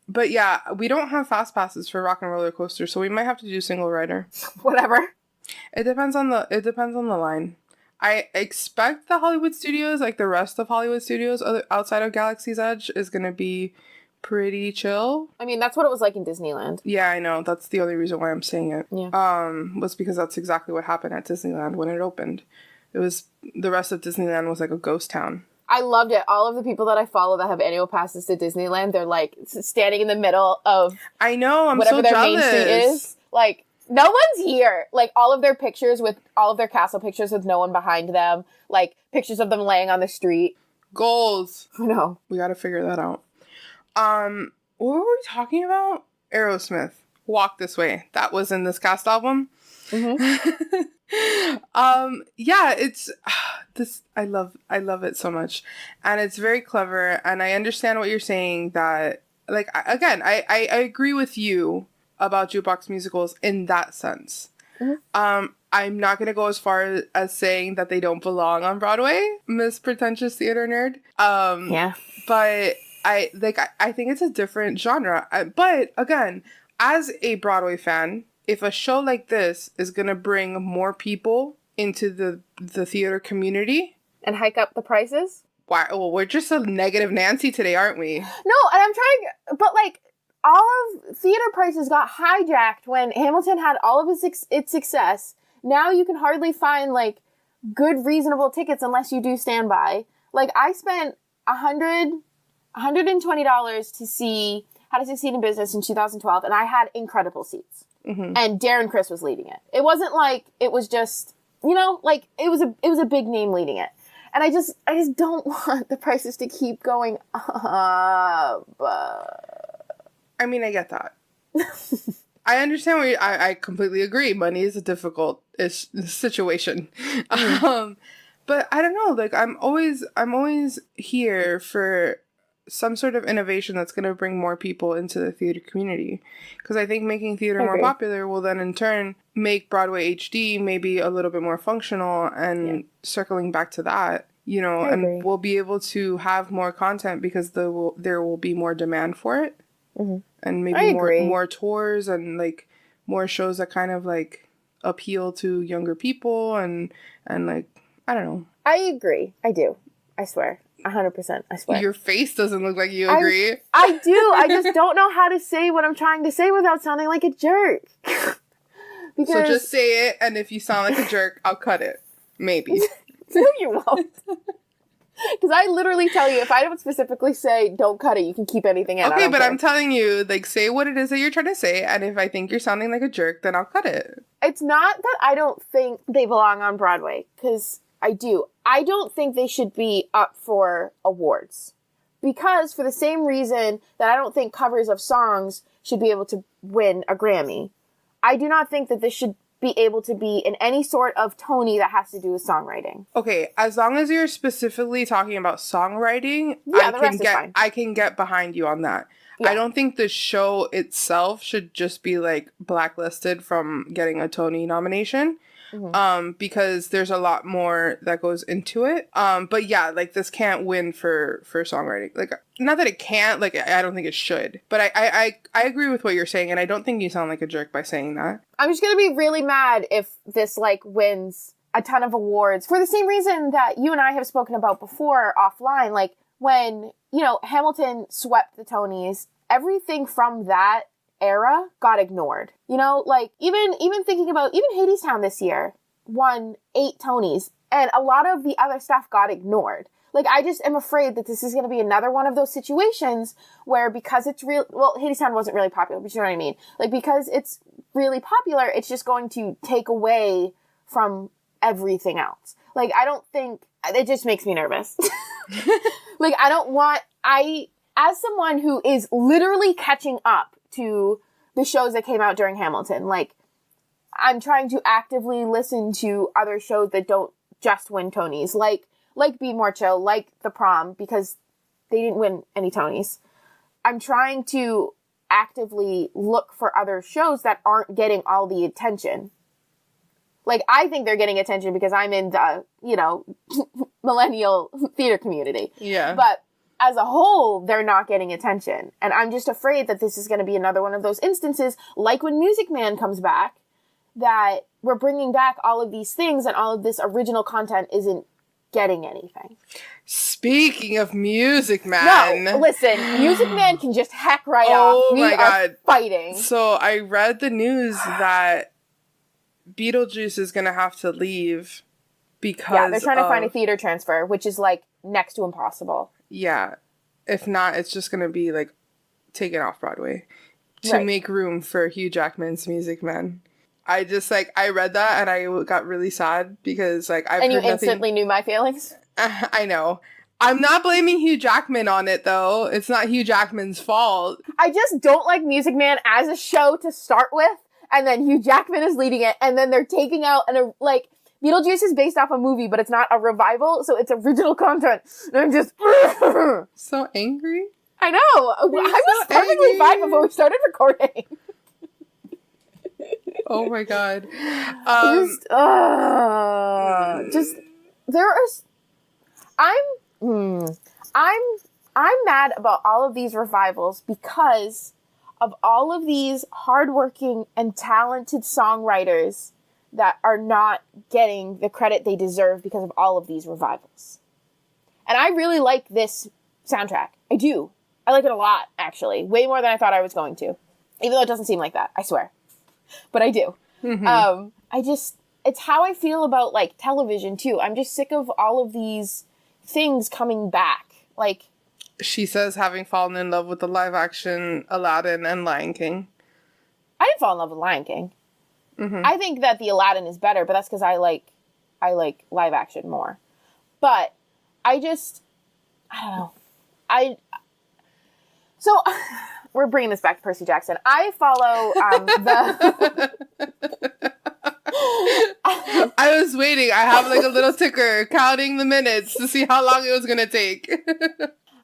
But yeah, we don't have fast passes for Rock and Roller Coaster. So we might have to do single rider. Whatever. It depends on the line. I expect the Hollywood Studios, like the rest of Hollywood Studios outside of Galaxy's Edge, is going to be pretty chill. I mean, that's what it was like in Disneyland. Yeah, I know. That's the only reason why I'm saying it. Yeah. Was because that's exactly what happened at Disneyland when it opened. It was, the rest of Disneyland was like a ghost town. I loved it. All of the people that I follow that have annual passes to Disneyland, they're like standing in the middle of I know, I'm whatever so their jealous. main street is. Like, no one's here. Like, all of their pictures with all of their castle pictures with no one behind them. Like, pictures of them laying on the street. Goals. No. We gotta figure that out. What were we talking about? Aerosmith. Walk This Way. That was in this cast album. Mm-hmm. Yeah, it's this. I love it so much, and it's very clever. And I understand what you're saying. That, like, I agree with you about jukebox musicals in that sense. Mm-hmm. I'm not gonna go as far as saying that they don't belong on Broadway, Miss Pretentious Theater Nerd. Yeah, but I think it's a different genre. But again, as a Broadway fan, if a show like this is gonna bring more people into the theater community and hike up the prices, why? Well, we're just a negative Nancy today, aren't we? No, and I'm trying, but like, all of theater prices got hijacked when Hamilton had all of its success. Now you can hardly find like good, reasonable tickets unless you do standby. Like, I spent $120 to see How to Succeed in Business in 2012, and I had incredible seats. Mm-hmm. And Darren Criss was leading it. It wasn't like it was just, you know, like it was a big name leading it. And I just don't want the prices to keep going up. I mean, I get that. I understand what I completely agree. Money is a difficult situation. But I don't know, like, I'm always here for some sort of innovation that's going to bring more people into the theater community. Because I think making theater more popular will then in turn make Broadway HD maybe a little bit more functional, and circling back to that, you know, and we'll be able to have more content because there will be more demand for it. Mm-hmm. And maybe more tours and like more shows that kind of like appeal to younger people and like, I don't know. I agree. I do. I swear. 100%. I swear. Your face doesn't look like you agree. I do. I just don't know how to say what I'm trying to say without sounding like a jerk. So just say it, and if you sound like a jerk, I'll cut it. Maybe. No, you won't. Because Because I literally tell you, if I don't specifically say don't cut it, you can keep anything in. Okay, but I'm telling you, like, say what it is that you're trying to say, and if I think you're sounding like a jerk, then I'll cut it. It's not that I don't think they belong on Broadway, because I do. I don't think they should be up for awards. Because for the same reason that I don't think covers of songs should be able to win a Grammy, I do not think that this should be able to be in any sort of Tony that has to do with songwriting. Okay, as long as you're specifically talking about songwriting, yeah, the rest is fine. I can get behind you on that. Yeah. I don't think the show itself should just be like blacklisted from getting a Tony nomination. Because there's a lot more that goes into it. But yeah, like this can't win for songwriting. Like, not that it can't, like I don't think it should. But I agree with what you're saying, and I don't think you sound like a jerk by saying that. I'm just gonna be really mad if this like wins a ton of awards for the same reason that you and I have spoken about before offline. Like when, you know, Hamilton swept the Tonys, everything from that era got ignored. You know, like even thinking about even Hadestown this year won 8 Tonys, and a lot of the other stuff got ignored. Like, I just am afraid that this is going to be another one of those situations where because it's real, well, Hadestown wasn't really popular, but you know what I mean? Like, because it's really popular, it's just going to take away from everything else. Like, I don't think, it just makes me nervous. Like, as someone who is literally catching up to the shows that came out during Hamilton, like, I'm trying to actively listen to other shows that don't just win Tonys, like Be More Chill, like The Prom, because they didn't win any Tonys. I'm trying to actively look for other shows that aren't getting all the attention. Like, I think they're getting attention because I'm in the, you know, millennial theater community. Yeah. But as a whole, they're not getting attention. And I'm just afraid that this is going to be another one of those instances, like when Music Man comes back, that we're bringing back all of these things and all of this original content isn't getting anything. Speaking of Music Man. No, listen, Music Man can just heck right off. We are fighting. So I read the news that Beetlejuice is going to have to leave because yeah, they're trying to find a theater transfer, which is like next to impossible. Yeah. If not, it's just going to be like taken off Broadway to make room for Hugh Jackman's Music Man. I just like, I read that and I got really sad because like I've and heard you instantly knew my feelings? I know. I'm not blaming Hugh Jackman on it though. It's not Hugh Jackman's fault. I just don't like Music Man as a show to start with, and then Hugh Jackman is leading it, and then they're taking out like Beetlejuice is based off a movie, but it's not a revival, so it's original content. And I'm just so angry. I know. I was perfectly fine before we started recording. Oh my god. Just there are. I'm mad about all of these revivals because of all of these hardworking and talented songwriters that are not getting the credit they deserve because of all of these revivals. And I really like this soundtrack. I do. I like it a lot, actually. Way more than I thought I was going to. Even though it doesn't seem like that, I swear. But I do. Mm-hmm. It's how I feel about, like, television, too. I'm just sick of all of these things coming back. Like, she says having fallen in love with the live-action Aladdin and Lion King. I didn't fall in love with Lion King. Mm-hmm. I think that the Aladdin is better, but that's because I like live action more. But I don't know. So we're bringing this back to Percy Jackson. I follow I was waiting. I have like a little ticker counting the minutes to see how long it was gonna take.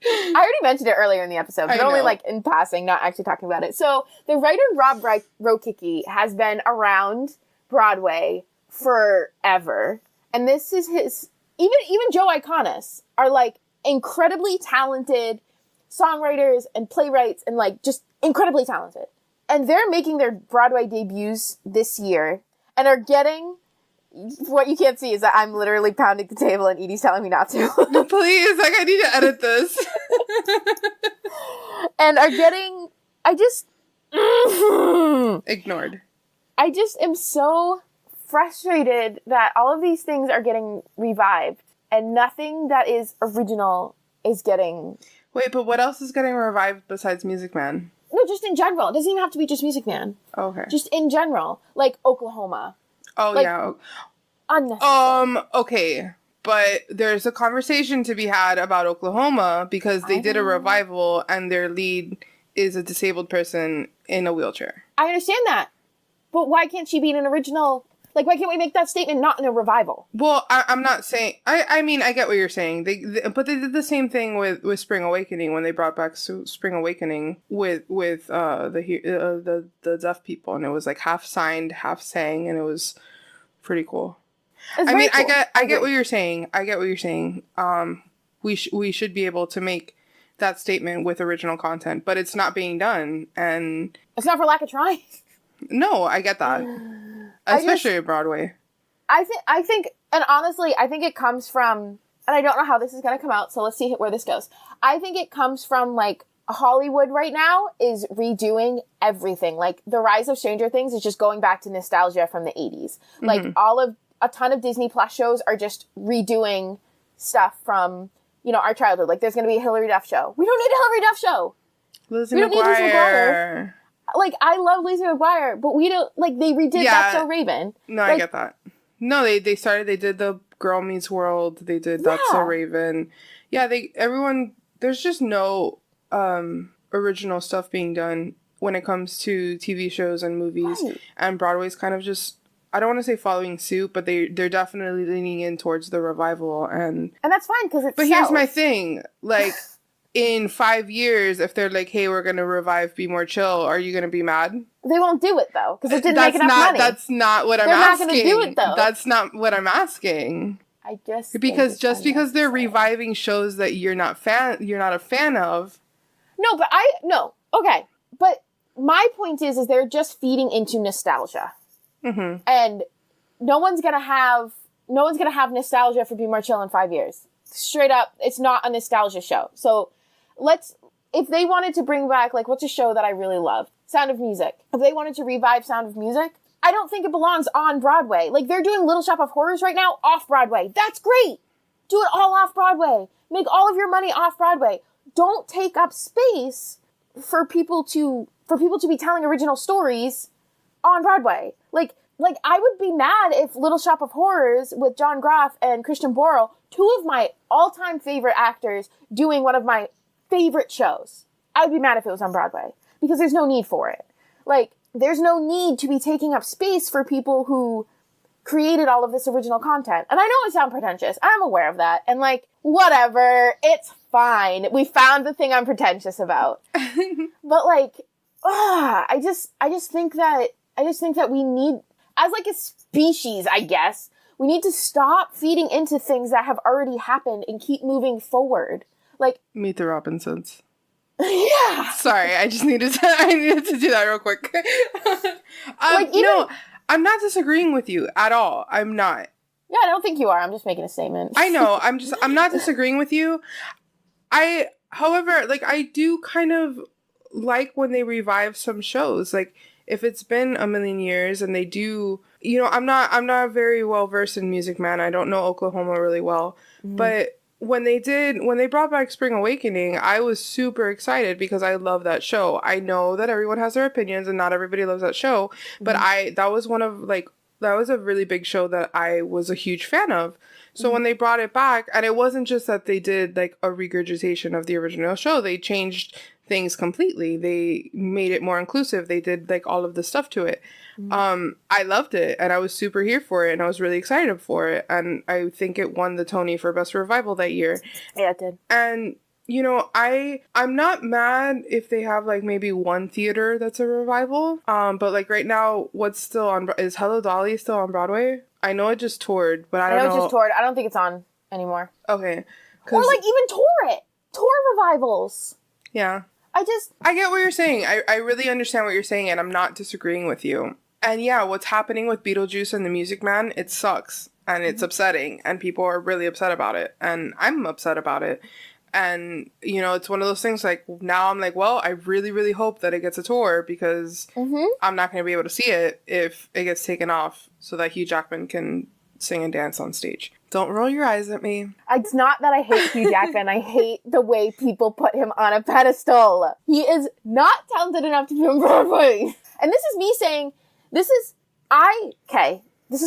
I already mentioned it earlier in the episode, but only like in passing, not actually talking about it. So the writer Rob Rokicki has been around Broadway forever, and this is his. Even Joe Iconis are like incredibly talented songwriters and playwrights, and like just incredibly talented. And they're making their Broadway debuts this year, and are getting. What you can't see is that I'm literally pounding the table and Edie's telling me not to. Please, like I need to edit this. And are getting, ignored. I just am so frustrated that all of these things are getting revived. and nothing that is original is getting... Wait, but what else is getting revived besides Music Man? No, just in general. It doesn't even have to be just Music Man. Okay. Just in general. Like Oklahoma. Oh, like, yeah. Unnecessary. Okay. But there's a conversation to be had about Oklahoma because they did a revival and their lead is a disabled person in a wheelchair. I understand that. But why can't she be in an original... Like, why can't we make that statement not in a revival? Well, I'm not saying... I mean, I get what you're saying. But they did the same thing with Spring Awakening when they brought back Spring Awakening with the deaf people. And it was like half signed, half sang, and it was pretty cool. It's I mean, cool. I get what you're saying. I get what you're saying. We should be able to make that statement with original content, but it's not being done. And it's not for lack of trying. No, I get that. Especially at Broadway. I think, and honestly, I think it comes from, and I don't know how this is going to come out, so let's see where this goes. I think it comes from, like, Hollywood right now is redoing everything. Like, the rise of Stranger Things is just going back to nostalgia from the 80s. Mm-hmm. Like, a ton of Disney Plus shows are just redoing stuff from, you know, our childhood. Like, there's going to be a Hilary Duff show. We don't need a Hilary Duff show. Lizzie McGuire. Like, I love Lizzie McGuire, but we don't, like, they redid That's So Raven. No, like, I get that. No, they did the Girl Meets World, they did That's So Raven. Yeah, there's just no original stuff being done when it comes to TV shows and movies. Right. And Broadway's kind of just, I don't want to say following suit, but they're definitely leaning in towards the revival. And that's fine, because it's But here's my thing, like... In 5 years, if they're like, hey, we're going to revive Be More Chill, are you going to be mad? They won't do it, though, because it didn't make enough money. That's not what I'm asking. They're not going to do it, though. That's not what I'm asking. I just Because because they're reviving shows that you're not a fan of. No, okay. But my point is they're just feeding into nostalgia. Mm-hmm. And no one's going to have nostalgia for Be More Chill in 5 years. Straight up, it's not a nostalgia show. So... if they wanted to bring back, like, what's a show that I really love? Sound of Music. If they wanted to revive Sound of Music, I don't think it belongs on Broadway. Like, they're doing Little Shop of Horrors right now off Broadway. That's great! Do it all off Broadway. Make all of your money off Broadway. Don't take up space for people to be telling original stories on Broadway. Like, I would be mad if Little Shop of Horrors with John Groff and Christian Borle, two of my all-time favorite actors, doing one of my favorite shows. I would be mad if it was on Broadway because there's no need for it. Like, there's no need to be taking up space for people who created all of this original content. And I know I sound pretentious. I'm aware of that. And like, whatever, it's fine. We found the thing I'm pretentious about. But like, I just think that we need, as like a species, I guess, we need to stop feeding into things that have already happened and keep moving forward. Like, Meet the Robinsons. Yeah. Sorry, I needed to do that real quick. No, I'm not disagreeing with you at all. I'm not. Yeah, I don't think you are. I'm just making a statement. I know. I'm not disagreeing with you. However, like, I do kind of like when they revive some shows. Like, if it's been a million years and they do, you know, I'm not very well versed in Music Man. I don't know Oklahoma really well, but when they brought back Spring Awakening, I was super excited because I love that show. I know that everyone has their opinions and not everybody loves that show, but that was a really big show that I was a huge fan of. So when they brought it back, and it wasn't just that they did like a regurgitation of the original show, they changed things completely. They made it more inclusive. They did like all of the stuff to it. I loved it and I was super here for it and I was really excited for it. And I think it won the Tony for Best Revival that year. Yeah, it did. And, you know, I'm not mad if they have like maybe one theater that's a revival. But like right now, what's still on, is Hello Dolly still on Broadway? I know it just toured, but I don't know. It just toured. I don't think it's on anymore. Okay. Or like even tour revivals. Yeah. I get what you're saying. I really understand what you're saying, and I'm not disagreeing with you. And yeah, what's happening with Beetlejuice and the Music Man, it sucks. And it's upsetting. And people are really upset about it. And I'm upset about it. And, you know, it's one of those things like, now I'm like, well, I really, really hope that it gets a tour because I'm not going to be able to see it if it gets taken off so that Hugh Jackman can sing and dance on stage. Don't roll your eyes at me. It's not that I hate Hugh Jackman. I hate the way people put him on a pedestal. He is not talented enough to be on Broadway. And this is me saying, this is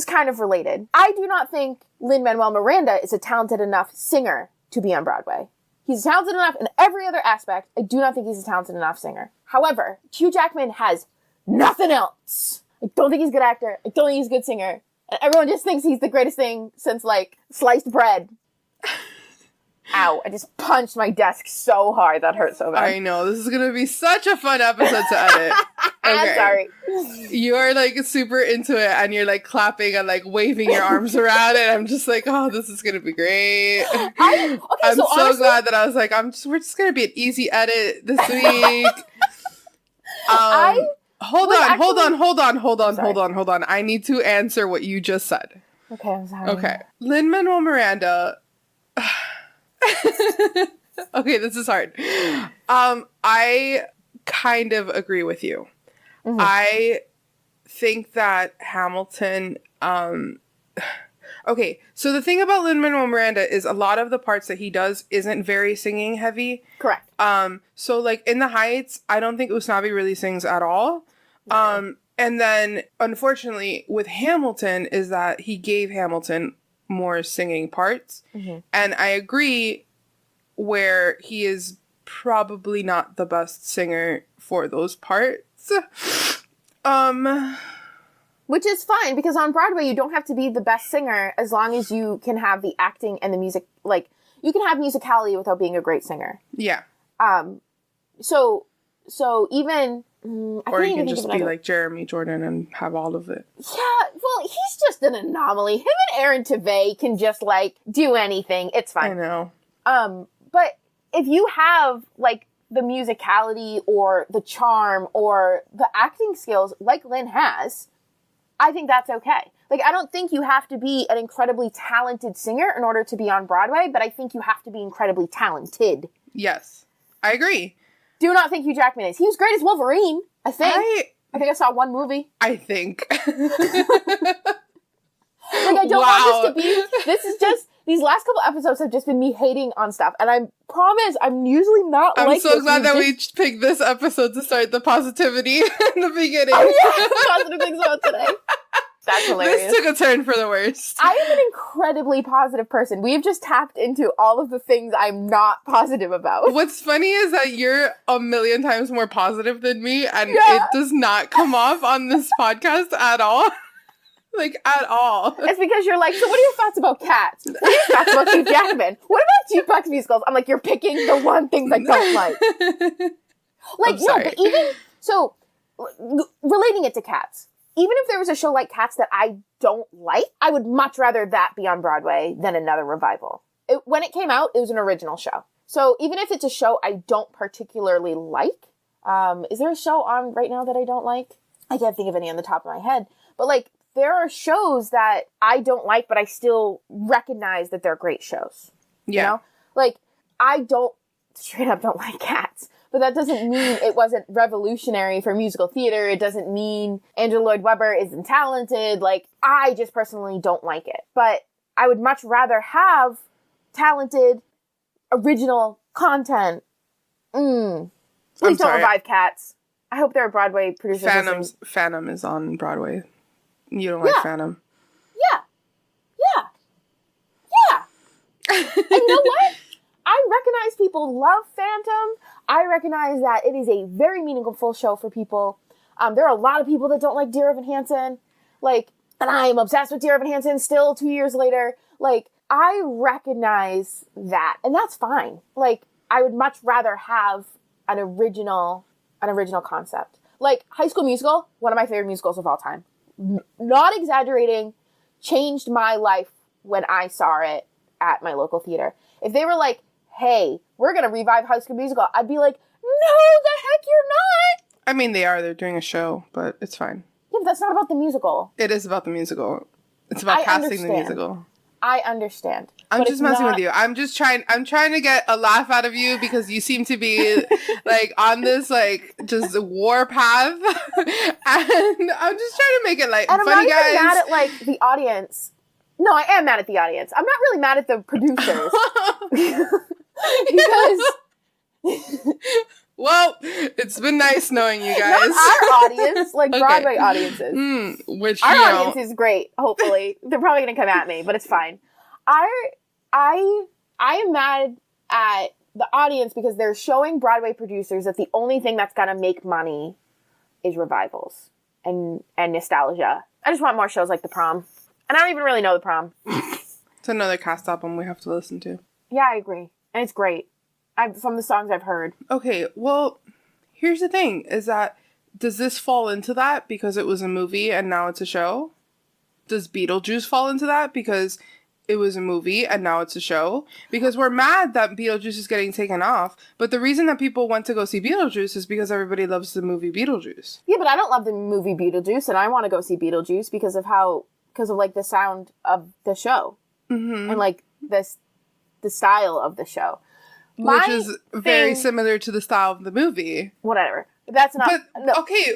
kind of related. I do not think Lin-Manuel Miranda is a talented enough singer to be on Broadway. He's talented enough in every other aspect. I do not think he's a talented enough singer. However, Hugh Jackman has nothing else. I don't think he's a good actor. I don't think he's a good singer. And everyone just thinks he's the greatest thing since, like, sliced bread. Ow, I just punched my desk so hard. That hurt so bad. I know. This is going to be such a fun episode to edit. Okay. I'm sorry. You are, like, super into it, and you're, like, clapping and, like, waving your arms around, and I'm just like, oh, this is going to be great. I'm so honestly, glad that I was like, we're just going to be an easy edit this week. Hold on. I need to answer what you just said. Okay, I'm sorry. Okay. Lin-Manuel Miranda. Okay, this is hard. I kind of agree with you. Mm-hmm. I think that Hamilton, okay, so the thing about Lin-Manuel Miranda is a lot of the parts that he does isn't very singing heavy. Correct. So like in The Heights, I don't think Usnavi really sings at all. Yeah. And then unfortunately with Hamilton is that he gave Hamilton more singing parts. Mm-hmm. And I agree where he is probably not the best singer for those parts. Which is fine, because on Broadway, you don't have to be the best singer as long as you can have the acting and the music. Like, you can have musicality without being a great singer. Yeah. So even... or you can just be like Jeremy Jordan and have all of it. Yeah, well, he's just an anomaly. Him and Aaron Tveit can just, like, do anything. It's fine. I know. But if you have, like, the musicality or the charm or the acting skills like Lynn has, I think that's okay. Like, I don't think you have to be an incredibly talented singer in order to be on Broadway, but I think you have to be incredibly talented. Yes, I agree. Do not think Hugh Jackman is. He was great as Wolverine, I think. I think I saw one movie. I think. Like, I don't want this to be... This is just... These last couple episodes have just been me hating on stuff. And I promise I'm usually not like this. I'm so glad that we picked this episode to start the positivity in the beginning. Oh, yeah. Positive things about today. That's hilarious. This took a turn for the worst. I am an incredibly positive person. We've just tapped into all of the things I'm not positive about. What's funny is that you're a million times more positive than me, and it does not come off on this podcast at all. Like, at all. It's because you're like, so what are your thoughts about Cats? What are your thoughts about Hugh Jackman? What about jukebox musicals? I'm like, you're picking the one things I don't like. Like, no, but even, so, relating it to Cats, even if there was a show like Cats that I don't like, I would much rather that be on Broadway than another revival. When it came out, it was an original show. So even if it's a show I don't particularly like, is there a show on right now that I don't like? I can't think of any on the top of my head. But, like, there are shows that I don't like, but I still recognize that they're great shows. Yeah. You know? Like, I straight up don't like Cats. But that doesn't mean it wasn't revolutionary for musical theater. It doesn't mean Andrew Lloyd Webber isn't talented. Like, I just personally don't like it. But I would much rather have talented, original content. Please don't revive Cats. I hope there are Broadway producers. Phantom is on Broadway. You don't like Phantom? Yeah. And you know what? I recognize people love Phantom. I recognize that it is a very meaningful show for people. There are a lot of people that don't like Dear Evan Hansen. Like, and I am obsessed with Dear Evan Hansen still 2 years later. Like, I recognize that. And that's fine. Like, I would much rather have an original concept. Like, High School Musical, one of my favorite musicals of all time. Not exaggerating, changed my life when I saw it at my local theater. If they were like, hey, we're going to revive High School Musical, I'd be like, no, the heck you're not. I mean, they are. They're doing a show, but it's fine. Yeah, but that's not about the musical. It is about the musical. It's about casting the musical. I understand. I'm just messing with you. I'm trying to get a laugh out of you because you seem to be like on this like just war path, and I'm just trying to make it like and funny, I'm not guys. even mad at like the audience. No, I am mad at the audience. I'm not really mad at the producers. Because... Well, it's been nice knowing you guys. Not our audience, like okay. Broadway audiences. Which, our audience is great, hopefully. They're probably going to come at me, but it's fine. I am mad at the audience because they're showing Broadway producers that the only thing that's going to make money is revivals and nostalgia. I just want more shows like The Prom. And I don't even really know The Prom. It's another cast album we have to listen to. Yeah, I agree. And it's great. From the songs I've heard. Okay, well, here's the thing, is that, does this fall into that because it was a movie and now it's a show? Does Beetlejuice fall into that because it was a movie and now it's a show? Because we're mad that Beetlejuice is getting taken off, but the reason that people went to go see Beetlejuice is because everybody loves the movie Beetlejuice. Yeah, but I don't love the movie Beetlejuice, and I want to go see Beetlejuice because of like the sound of the show. Mm-hmm. And like the style of the show. Which is very similar to the style of the movie. Whatever. That's not... But, no. Okay,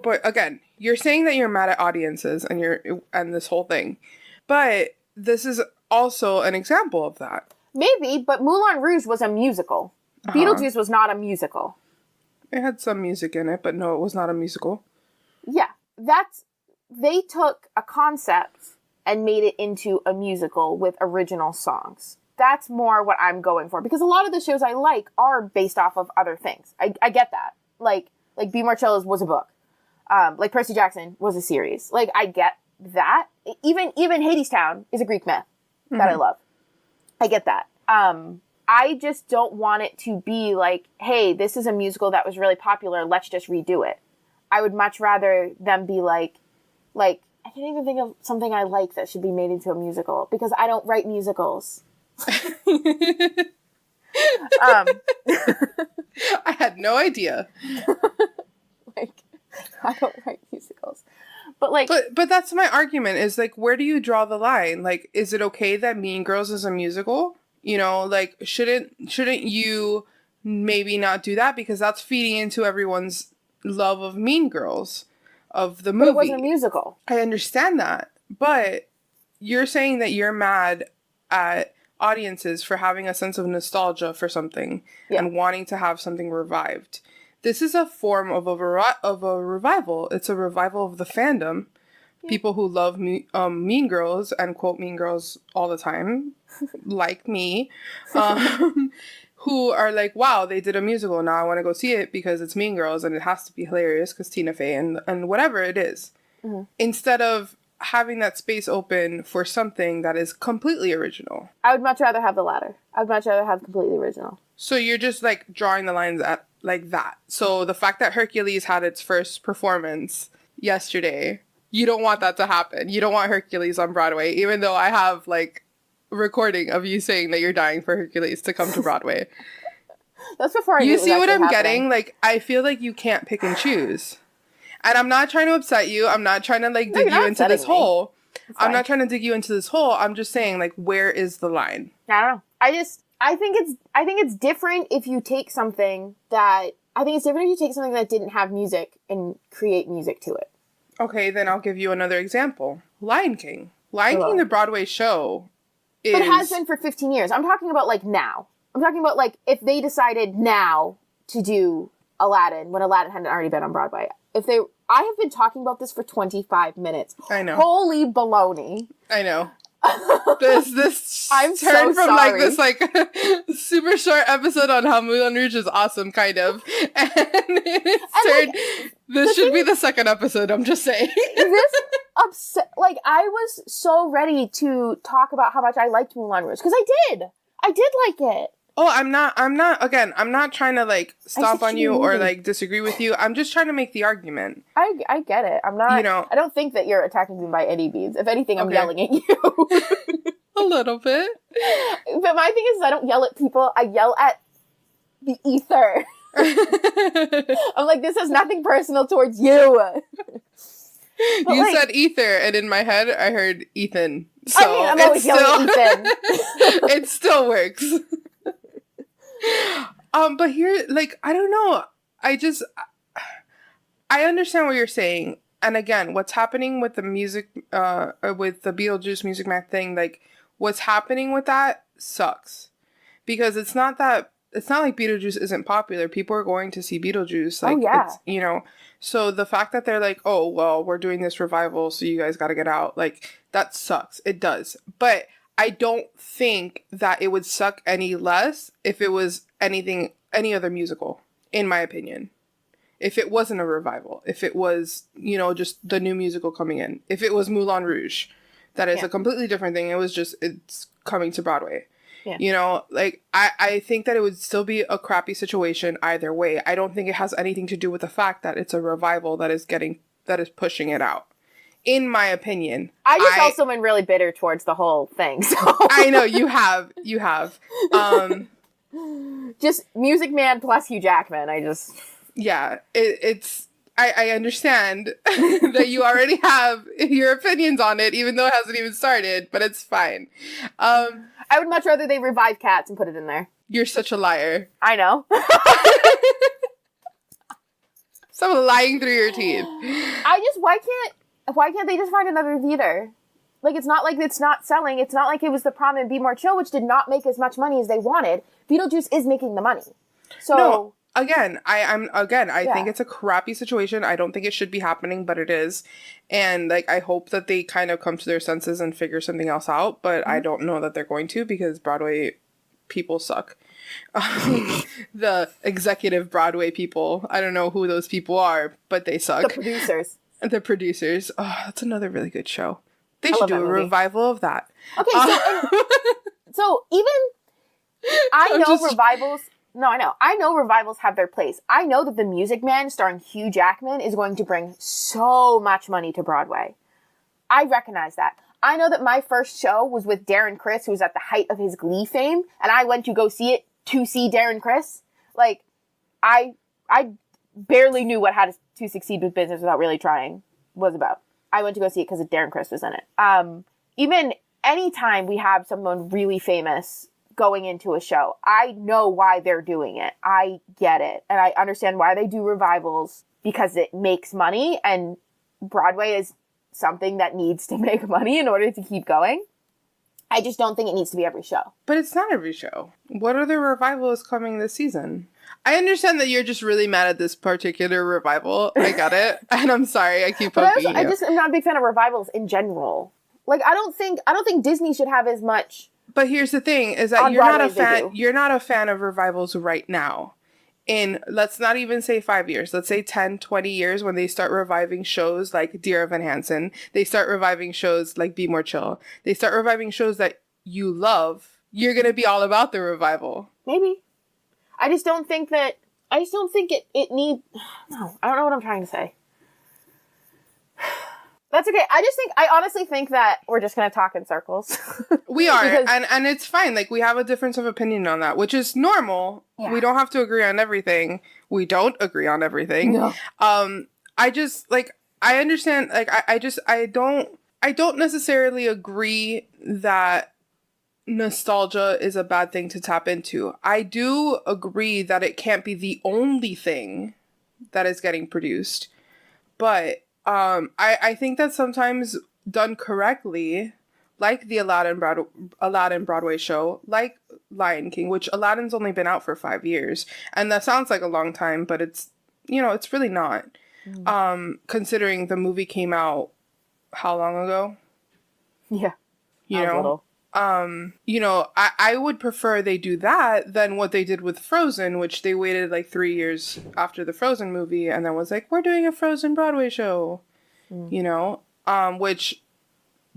but again, you're saying that you're mad at audiences and this whole thing. But this is also an example of that. Maybe, but Moulin Rouge was a musical. Uh-huh. Beetlejuice was not a musical. It had some music in it, but no, it was not a musical. Yeah. They took a concept and made it into a musical with original songs. That's more what I'm going for. Because a lot of the shows I like are based off of other things. I get that. Like Be More Chill was a book. Like Percy Jackson was a series. Like, I get that. Even Hadestown is a Greek myth that I love. I get that. I just don't want it to be like, hey, this is a musical that was really popular. Let's just redo it. I would much rather them be like, I can't even think of something I like that should be made into a musical because I don't write musicals. I had no idea. I don't write musicals. But that's my argument is like, where do you draw the line? Like, is it okay that Mean Girls is a musical? You know, like, shouldn't you maybe not do that because that's feeding into everyone's love of Mean Girls, of the movie. But it wasn't a musical. I understand that, but you're saying that you're mad at audiences for having a sense of nostalgia for something and wanting to have something revived. This is a form of a revival. It's a revival of the fandom. Yeah. People who love Mean Girls and quote Mean Girls all the time, like me, who are like, wow, they did a musical. Now I want to go see it because it's Mean Girls and it has to be hilarious because Tina Fey and whatever it is. Mm-hmm. Instead of having that space open for something that is completely original. I would much rather have the latter. I would much rather have completely original. So you're just like drawing the lines at like that. So the fact that Hercules had its first performance yesterday, you don't want that to happen. You don't want Hercules on Broadway, even though I have like a recording of you saying that you're dying for Hercules to come to Broadway. That's before I You see what I'm getting? Like, I feel like you can't pick and choose. And I'm not trying to upset you. I'm not trying to like dig you into this hole. I'm not trying to dig you into this hole. I'm just saying, like, where is the line? I don't know. I think it's different if you take something that didn't have music and create music to it. Okay, then I'll give you another example. Lion King. Lion King, the Broadway show, is... But it has been for 15 years. I'm talking about, like, now. I'm talking about, like, if they decided now to do Aladdin when Aladdin hadn't already been on Broadway. I have been talking about this for 25 minutes. I know. Holy baloney. I know. This I'm turned so from sorry. Like this like super short episode on how Moulin Rouge is awesome, kind of, and this should be the second episode. I'm just saying. This upset. Like, I was so ready to talk about how much I liked Moulin Rouge because I did like it. Oh, I'm not trying to like stomp on you or like disagree with you. I'm just trying to make the argument. I get it. I'm not, I don't think that you're attacking me by any means. If anything, I'm yelling at you. A little bit. But my thing is I don't yell at people. I yell at the ether. I'm like, this has nothing personal towards you. But you said ether, and in my head, I heard Ethan. So I'm always yelling at Ethan. It still works. But here, like, I don't know. I understand what you're saying. And again, what's happening with the music, with the Beetlejuice Music Man thing, like, what's happening with that sucks. Because it's not like Beetlejuice isn't popular. People are going to see Beetlejuice. Like, it's, you know, so the fact that they're like, oh, well, we're doing this revival, so you guys got to get out. Like, that sucks. It does. But I don't think that it would suck any less if it was any other musical, in my opinion. If it wasn't a revival, if it was, you know, just the new musical coming in, if it was Moulin Rouge, that is a completely different thing. It was just, it's coming to Broadway. Yeah. You know, like, I think that it would still be a crappy situation either way. I don't think it has anything to do with the fact that it's a revival that is pushing it out. In my opinion. I just also am really bitter towards the whole thing. So I know, you have. Just Music Man plus Hugh Jackman. Yeah, I understand that you already have your opinions on it, even though it hasn't even started, but it's fine. I would much rather they revive Cats and put it in there. You're such a liar. I know. Stop lying through your teeth. Why can't they just find another theater? Like, it's not like it's not selling. It's not like it was The Prom and Be More Chill, which did not make as much money as they wanted. Beetlejuice is making the money. So... No. Again, I think it's a crappy situation. I don't think it should be happening, but it is. And, like, I hope that they kind of come to their senses and figure something else out, but I don't know that they're going to, because Broadway people suck. The executive Broadway people, I don't know who those people are, but they suck. The producers. Oh, that's another really good show. They should do a revival of that. Okay, so even... I know revivals... No, I know. I know revivals have their place. I know that The Music Man starring Hugh Jackman is going to bring so much money to Broadway. I recognize that. I know that my first show was with Darren Criss, who was at the height of his Glee fame, and I went to go see it to see Darren Criss. Like, I barely knew what How to Succeed with Business Without Really Trying was about. I went to go see it because Darren Criss was in it. Even anytime we have someone really famous going into a show, I know why they're doing it. I get it. And I understand why they do revivals, because it makes money, and Broadway is something that needs to make money in order to keep going. I just don't think it needs to be every show. But it's not every show. What other revivals coming this season? I understand that you're just really mad at this particular revival. I got it. And I'm sorry, I keep poking you. I just am not a big fan of revivals in general. Like, I don't think Disney should have as much. But here's the thing, is that you're not a fan of revivals right now. In, let's not even say 5 years, let's say 10, 20 years, when they start reviving shows like Dear Evan Hansen, they start reviving shows like Be More Chill, they start reviving shows that you love, you're going to be all about the revival. Maybe. I just don't think it need, no, I don't know what I'm trying to say. That's okay. I honestly think that we're just going to talk in circles. We are. And it's fine. Like, we have a difference of opinion on that, which is normal. Yeah. We don't have to agree on everything. We don't agree on everything. No. I just, like, I understand, like, I don't necessarily agree that nostalgia is a bad thing to tap into. I do agree that it can't be the only thing that is getting produced. But I think that sometimes done correctly, like the Aladdin Broadway show, like Lion King, which Aladdin's only been out for 5 years. And that sounds like a long time, but it's, you know, it's really not. Considering the movie came out how long ago? Yeah. You know? You know, I would prefer they do that than what they did with Frozen, which they waited like 3 years after the Frozen movie and then was like, we're doing a Frozen Broadway show, you know, which,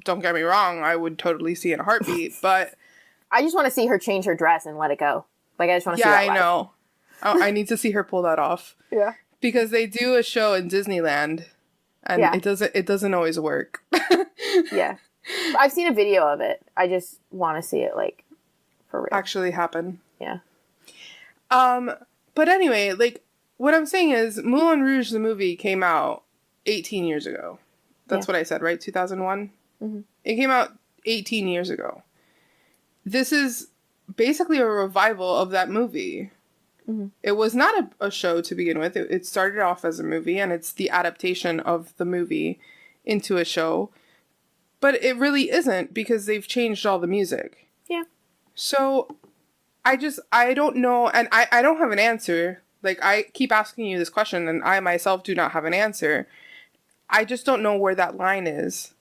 don't get me wrong, I would totally see in a heartbeat, but I just want to see her change her dress and let it go. Like, I just want to see that live. I know. I need to see her pull that off. Yeah. Because they do a show in Disneyland and it doesn't always work. Yeah. I've seen a video of it. I just want to see it, like, for real. Actually happen. Yeah. But anyway, like, what I'm saying is Moulin Rouge, the movie, came out 18 years ago. That's what I said, right? 2001? Mm-hmm. It came out 18 years ago. This is basically a revival of that movie. Mm-hmm. It was not a show to begin with. It started off as a movie, and it's the adaptation of the movie into a show. But it really isn't, because they've changed all the music. Yeah. So I don't know, and I don't have an answer. Like, I keep asking you this question, and I myself do not have an answer. I just don't know where that line is,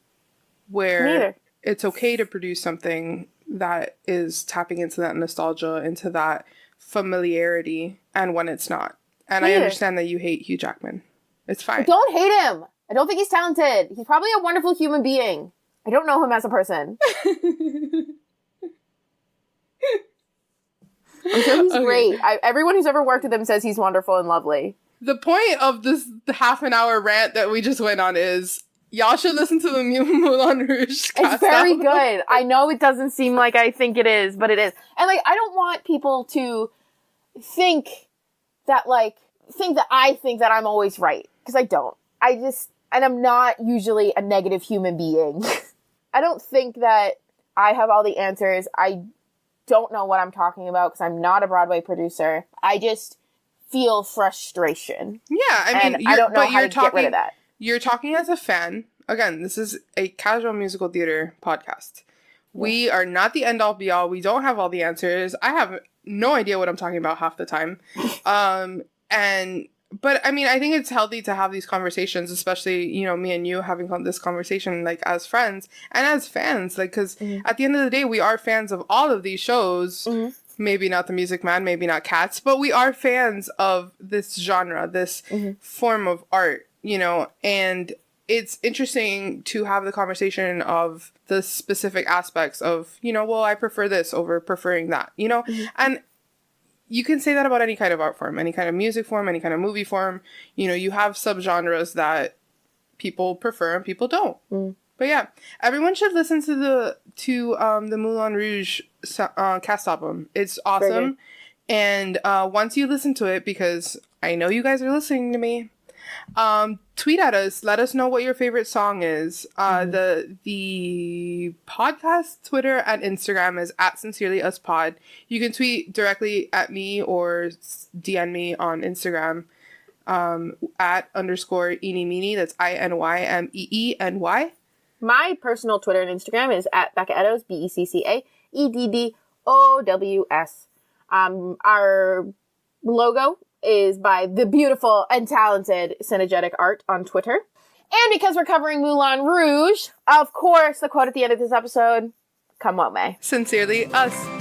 where it's okay to produce something that is tapping into that nostalgia, into that familiarity, and when it's not. And I understand that you hate Hugh Jackman. It's fine. I don't hate him. I don't think he's talented. He's probably a wonderful human being. I don't know him as a person. I'm sure he's great. Everyone who's ever worked with him says he's wonderful and lovely. The point of this half an hour rant that we just went on is y'all should listen to the Moulin Rouge cast. It's very good. I know it doesn't seem like I think it is, but it is. And like, I don't want people to think that I think that I'm always right. Because I don't. And I'm not usually a negative human being. I don't think that I have all the answers. I don't know what I'm talking about because I'm not a Broadway producer. I just feel frustration. Yeah, I mean, I don't know how to get rid of that. You're talking as a fan. Again, this is a casual musical theater podcast. Yeah. We are not the end all be all. We don't have all the answers. I have no idea what I'm talking about half the time. But I mean, I think it's healthy to have these conversations, especially, you know, me and you having this conversation, like, as friends and as fans, like, because at the end of the day, we are fans of all of these shows. Maybe not The Music Man, maybe not Cats, but we are fans of this genre, this form of art, you know, and it's interesting to have the conversation of the specific aspects of, you know, well, I prefer this over preferring that, you know, and you can say that about any kind of art form, any kind of music form, any kind of movie form. You know, you have subgenres that people prefer and people don't. But yeah, everyone should listen to the Moulin Rouge cast album. It's awesome. And once you listen to it, because I know you guys are listening to me, tweet at us. Let us know what your favorite song is. The podcast Twitter and Instagram is @sincerelyuspod. You can tweet directly at me or DM me on Instagram @_eeny that's INYMEENY. My personal Twitter and Instagram is @BeccaEddows, BECCAEDDOWS. Our logo is by the beautiful and talented Synergetic Art on Twitter. And because we're covering Moulin Rouge, of course, the quote at the end of this episode, come what may. Sincerely us.